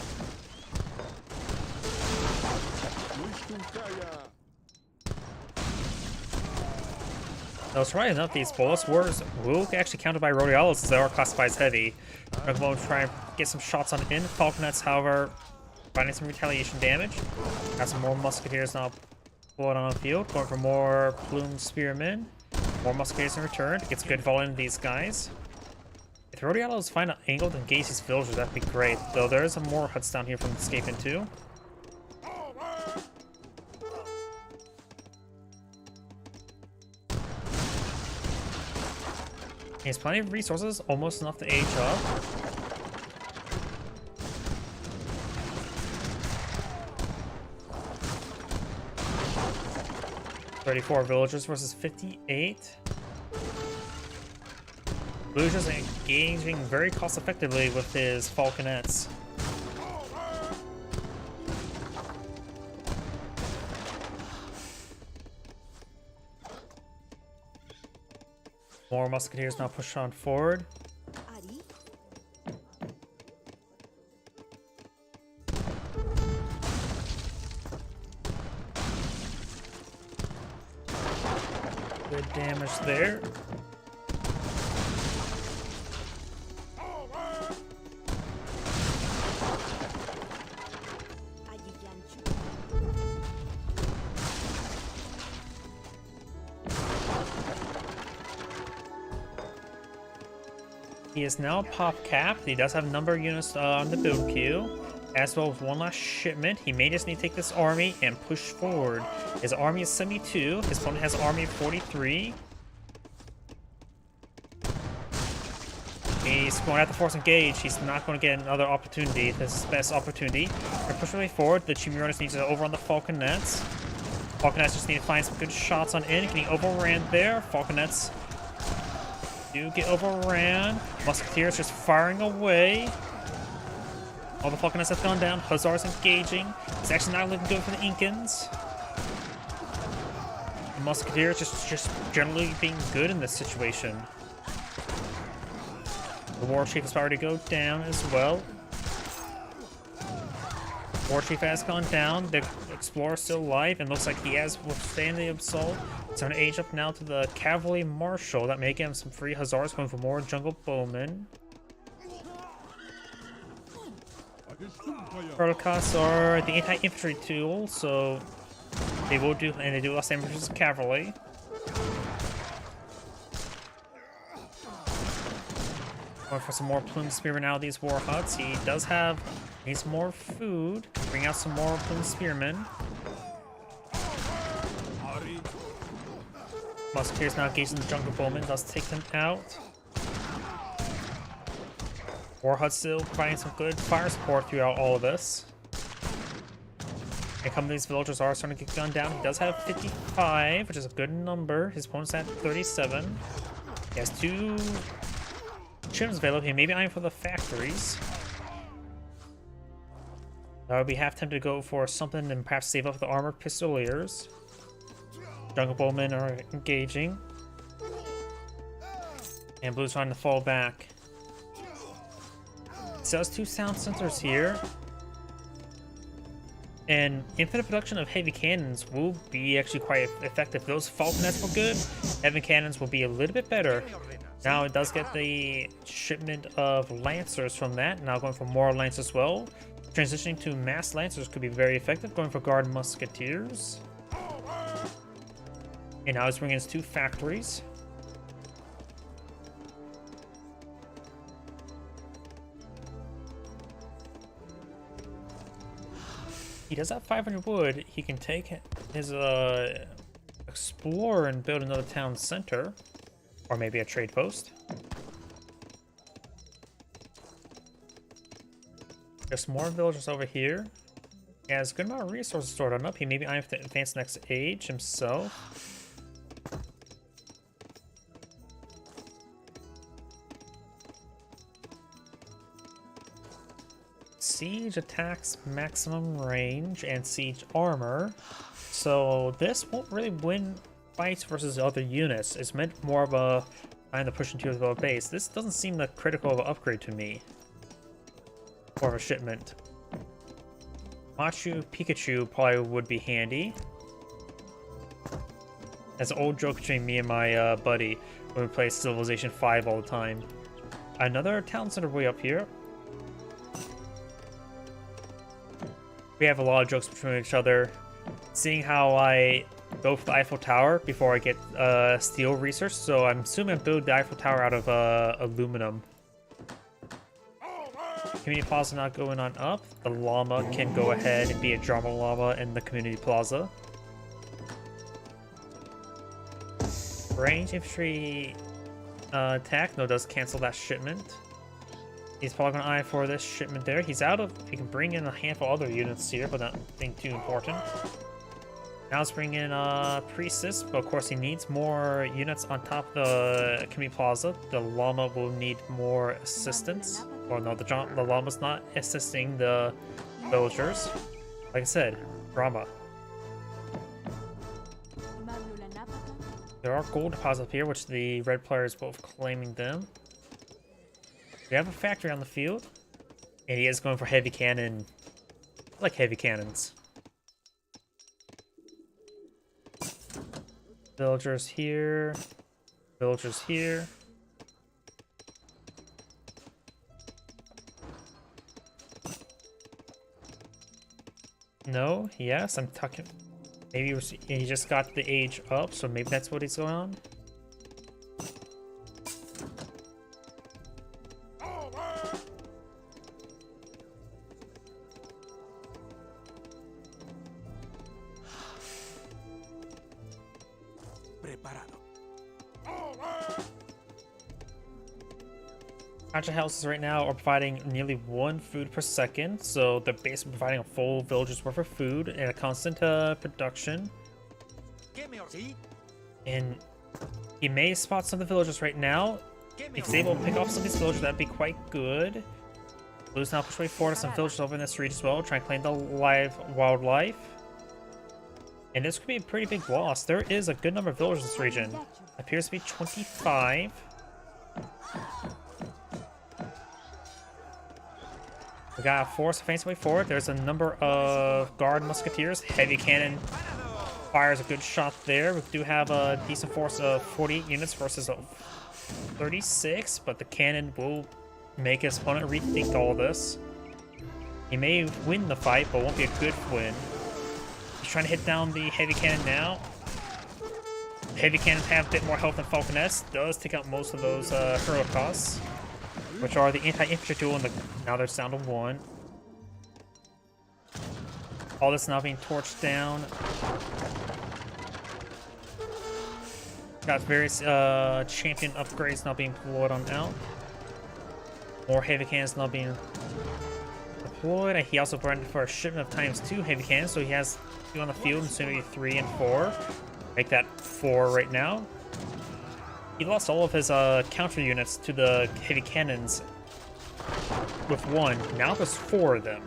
Now, right enough, these bolus wars will actually counted by Rodialos as they are classified as heavy. I'm going to try and get some shots on in. Falconets, however, finding some retaliation damage. Got some more musketeers now pulling on the field. Going for more plumed spearmen. More musketeers in return. Gets a good volley into these guys. If Rodialos find an angle to engage these villagers, that'd be great. Though there is some more huts down here from escaping too. He has plenty of resources, almost enough to age up. 34 villagers versus 58. Blue's just engaging very cost effectively with his falconets. More musketeers now push on forward. Ari? Good damage there. He is now pop capped. He does have a number of units on the build queue, as well as one last shipment. He may just need to take this army and push forward. His army is 72. His opponent has an army of 43. He's going to have to force engage. He's not going to get another opportunity. This is his best opportunity. They're pushing way forward. The Chimeronis needs to overrun the Falconets. Falconets just need to find some good shots on in. Getting overran there. Falconets do get overran. Musketeers just firing away. All the Falconets have gone down. Hussars engaging. It's actually not looking good for the Incans. The Musketeers just generally being good in this situation. The War Chief has already go down as well. War Chief has gone down. The Explorer is still alive and looks like he has withstand the assault. It's going to age up now to the Cavalry Marshal. That may give him some free Hussars going for more Jungle Bowmen. Protocosts are the anti-infantry tool, so they will do, and they do less damage as cavalry. Going for some more Plume Spearmen out of these war huts. He does have, needs more food. Bring out some more Plume Spearmen. Musketeers now engaging the Jungle Bowmen. Does take them out. War huts still providing some good fire support throughout all of this. And some of these villagers are starting to get gunned down. He does have 55, which is a good number. His opponent's at 37. He has 2 chims available. He may be eyeing for the factories. I would be half tempted to go for something and perhaps save up the armored pistoliers. Jungle Bowmen are engaging. And Blue's trying to fall back. So has 2 sound sensors here. And infinite production of heavy cannons will be actually quite effective. If those Falconets were good, heavy cannons will be a little bit better. Now it does get the shipment of Lancers from that. Now going for more Lancers as well. Transitioning to mass Lancers could be very effective. Going for Guard Musketeers. And now he's bringing his 2 factories. He does have 500 wood. He can take his Explorer and build another town center. Or maybe a trade post. There's more villagers over here. He has a good amount of resources stored on up. He maybe I have to advance the next age himself. Siege attacks maximum range and siege armor. So this won't really win fights versus other units. It's meant more of a trying to push into a base. This doesn't seem that critical of an upgrade to me. Or of a shipment. Machu Pikachu probably would be handy. That's an old joke between me and my buddy when we play Civilization 5 all the time. Another town center way up here. We have a lot of jokes between each other. Seeing how I go for the Eiffel Tower before I get steel research, so I'm assuming I build the Eiffel Tower out of aluminum. Community Plaza not going on up. The llama can go ahead and be a drama llama in the Community Plaza. Range infantry attack. No, does cancel that shipment. He's probably going to eye for this shipment there. He's out of... He can bring in a handful of other units here, but nothing too important. Now let's bring in Priestess, but of course he needs more units on top of the community plaza. The llama will need more assistance. Or no, the llama's not assisting the villagers. Like I said, drama. There are gold deposits up here, which the red player is both claiming them. We have a factory on the field, and he is going for heavy cannon. I like heavy cannons. Villagers here. Villagers here. No, yes, I'm talking. Maybe he just got the age up, so maybe that's what he's going on. Contract houses right now are providing nearly 1 food per second, so they're basically providing a full village's worth of food and a constant production. And he may spot some of the villagers right now. If he's able to pick off some of these villagers, that'd be quite good. Blue's now push way forward to some villagers over in this region as well, trying to claim the wildlife. And this could be a pretty big loss. There is a good number of villagers in this region. Appears to be 25. We got a force facing way forward. There's a number of guard musketeers. Heavy cannon fires a good shot there. We do have a decent force of 48 units versus 36, but the cannon will make his opponent rethink all this. He may win the fight, but won't be a good win. He's trying to hit down the heavy cannon now. Heavy cannons have a bit more health than Falconess. Does take out most of those hero costs, which are the anti-infantry tool, and now they're down to 1. All this now being torched down. Got various champion upgrades now being deployed on out. More heavy cannons now being deployed. He also brought in for a shipment of ×2 heavy cannons, so he has 2 on the field, and soon to be 3 and 4. Make that 4 right now. He lost all of his counter units to the heavy cannons with 1. Now there's 4 of them.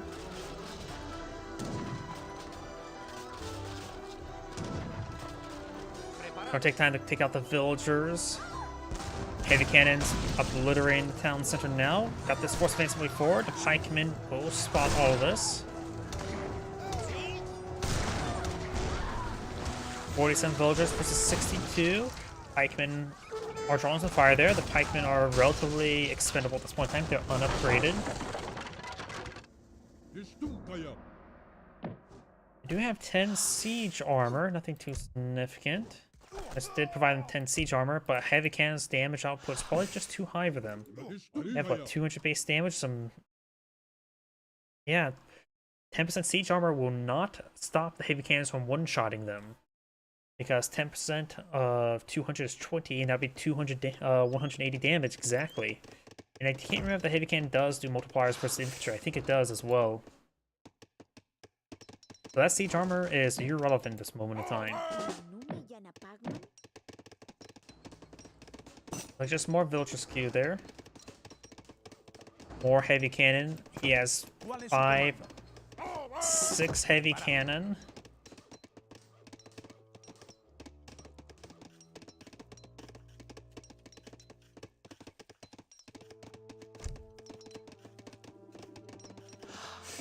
Gonna take time to take out the villagers. Heavy cannons obliterating the town center now. Got this force facing way forward. The pikemen will spot all of this. 47 villagers versus 62. Pikemen are drawing some fire there. The pikemen are relatively expendable at this point in time. They're unupgraded. We do have 10 siege armor. Nothing too significant. This did provide them 10 siege armor, but heavy cannons damage output is probably just too high for them. They have, what, 200 base damage? Yeah. 10% siege armor will not stop the heavy cannons from one-shotting them. Because 10% of 200 is 20, and that'd be 180 damage exactly. And I can't remember if the heavy cannon does do multipliers versus infantry. I think it does as well. So that siege armor is irrelevant at this moment in time. Like just more villager skew there. More heavy cannon. He has 5, 6 heavy cannon.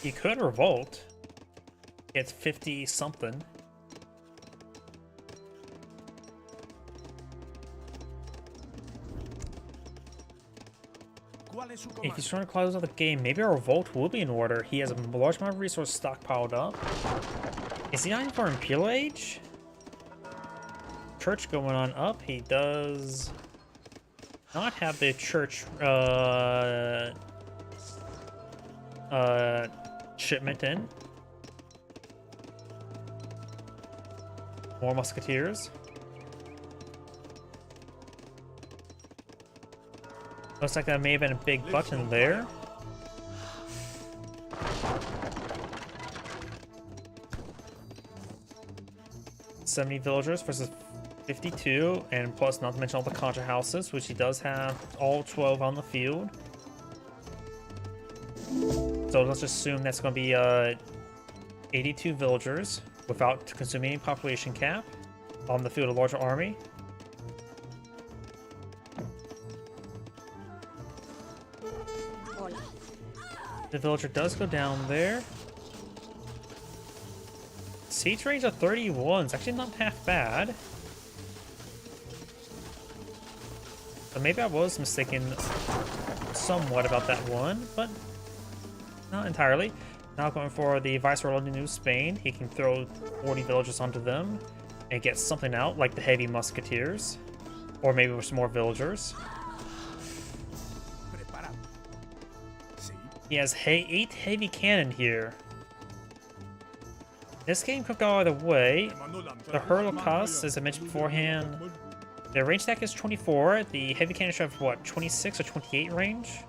He could revolt. It's 50 something. If he's trying to close out the game, maybe a revolt will be in order. He has a large amount of resources stockpiled up. Is he eyeing for Imperial Age? Church going on up. He does not have the church shipment in. More musketeers. Looks like that may have been a big button there. 70 villagers versus 52, and plus not to mention all the conjure houses, which he does have all 12 on the field. So let's just assume that's going to be 82 villagers without consuming any population cap on the field of larger army. The villager does go down there. Siege range of 31 is actually not half bad. But maybe I was mistaken somewhat about that one, but not entirely. Now going for the Viceroy of New Spain, he can throw 40 villagers onto them and get something out, like the heavy musketeers, or maybe with some more villagers. He has 8 heavy cannon here. This game could go either way. The Hurlocus, as I mentioned beforehand, the range attack is 24. The heavy cannon should have, what, 26 or 28 range?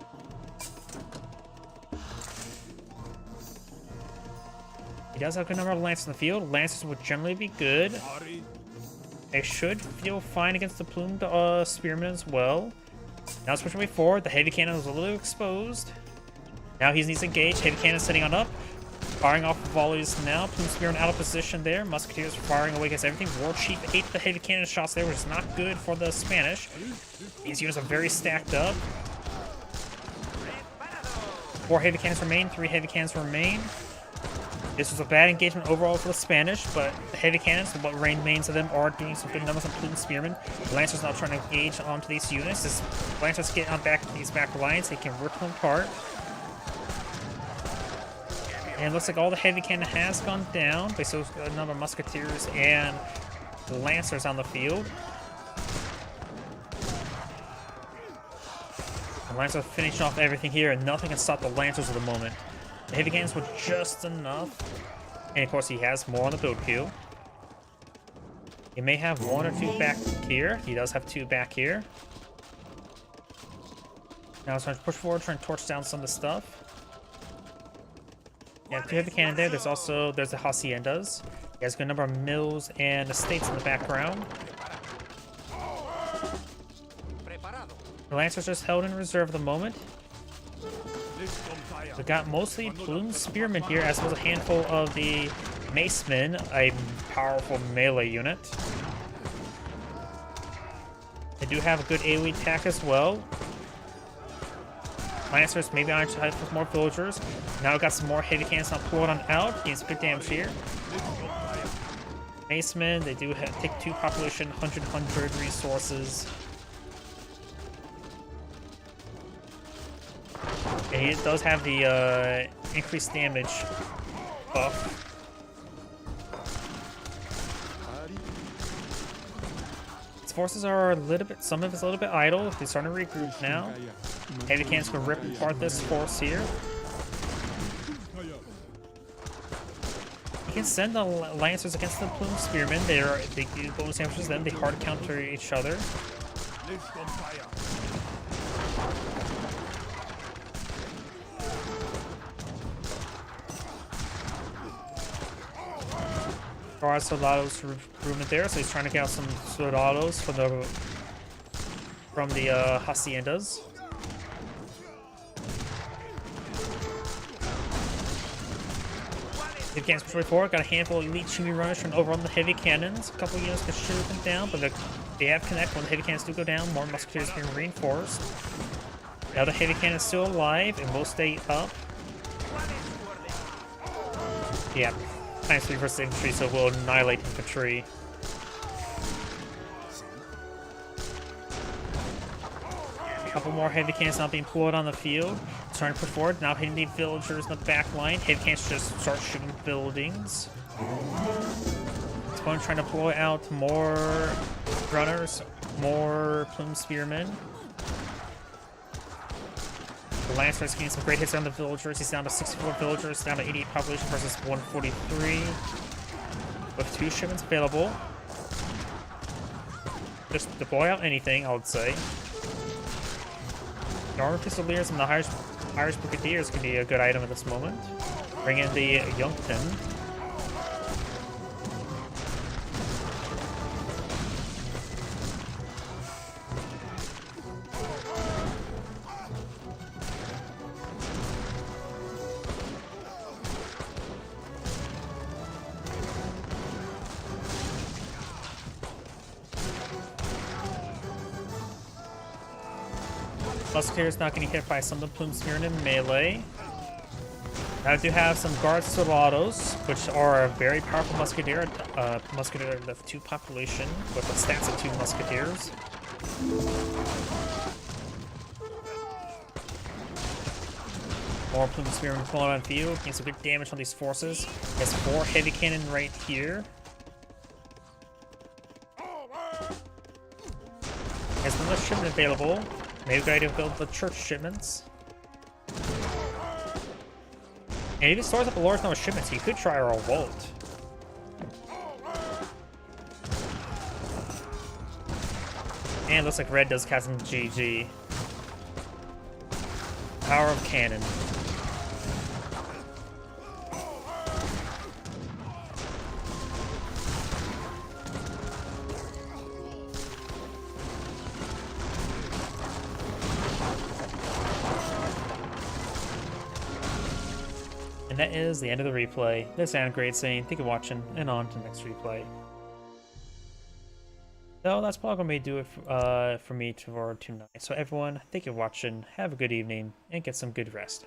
He does have a good number of lances in the field. Lances would generally be good. They should feel fine against the plumed spearmen as well. Now switching way forward, the heavy cannon was a little exposed. Now he needs to engage. Heavy cannon sitting on up. Firing off volleys now. Plume Spearman out of position there. Musketeers firing away against everything. War Chief ate the heavy cannon shots there, which is not good for the Spanish. These units are very stacked up. 4 heavy cannons remain. 3 heavy cannons remain. This was a bad engagement overall for the Spanish, but the heavy cannons, what remains of them, are doing some good numbers on Plume Spearmen. The Lancers now trying to engage onto these units. As Lancers get on these back lines, they can rip them apart. And it looks like all the heavy cannon has gone down, but still a number of musketeers and lancers on the field. The lancers finishing off everything here, and nothing can stop the lancers at the moment. The heavy cannons were just enough, and of course he has more on the build queue. He may have 1 or 2 back here. He does have 2 back here. Now he's trying to push forward, trying to torch down some of the stuff. Yeah, 2 heavy cannon there. There's the haciendas. He has a good number of mills and estates in the background. The Lancers just held in reserve at the moment. We got mostly Plume Spearmen here, as well as a handful of the Macemen, a powerful melee unit. They do have a good AoE attack as well. Lancers maybe on try with more villagers. Now we got some more heavy cannons not pulled on out. Gains good damage here. Macemen, they do take 2 population, 100 resources. And he does have the increased damage buff. His forces are a little bit, some of it's a little bit idle. He's starting to regroup now. Heavy cannons can rip apart this force here. You can send the Lancers against the Plume Spearmen. They do bonus damages then. They hard counter each other. Soldados recruitment there, so he's trying to get out some soldados from the haciendas. Heavy cannons push forward. Got a handful of elite chimney runners from over on the heavy cannons. A couple of units can shoot them down, but they have connect when the heavy cannons do go down. More musketeers being reinforced. Now the heavy cannon is still alive and will stay up. Yeah. Times 3 versus infantry, so we'll annihilate infantry. A couple more heavy cannons now being pulled on the field. Trying to push forward, now hitting the villagers in the back line. Heavy cannons just start shooting buildings. This one trying to pull out more runners, more Plume Spearmen. The Lancers getting some great hits on the villagers. He's down to 64 villagers, down to 88 population versus 143. With 2 shipments available. Just deploy out anything, I would say. The Armored Pistoliers and the Irish Brigadiers can be a good item at this moment. Bring in the Youngton. Musketeers not getting hit by some of the plumes here in melee. I do have some guard soldados, which are a very powerful musketeer. Musketeer of 2 population with the stats of 2 musketeers. More plume spearmen pulling on field, getting some good damage on these forces. Has 4 heavy cannon right here. Has another shipment available. Maybe a good idea to build the church shipments. And if he stores up a large number of shipments, he could try a revolt. And it looks like red does cast some GG. Power of cannon. And that is the end of the replay. This is Great saying thank you for watching, and on to the next replay. So that's probably going to do it for me for tonight. So everyone, thank you for watching, have a good evening, and get some good rest.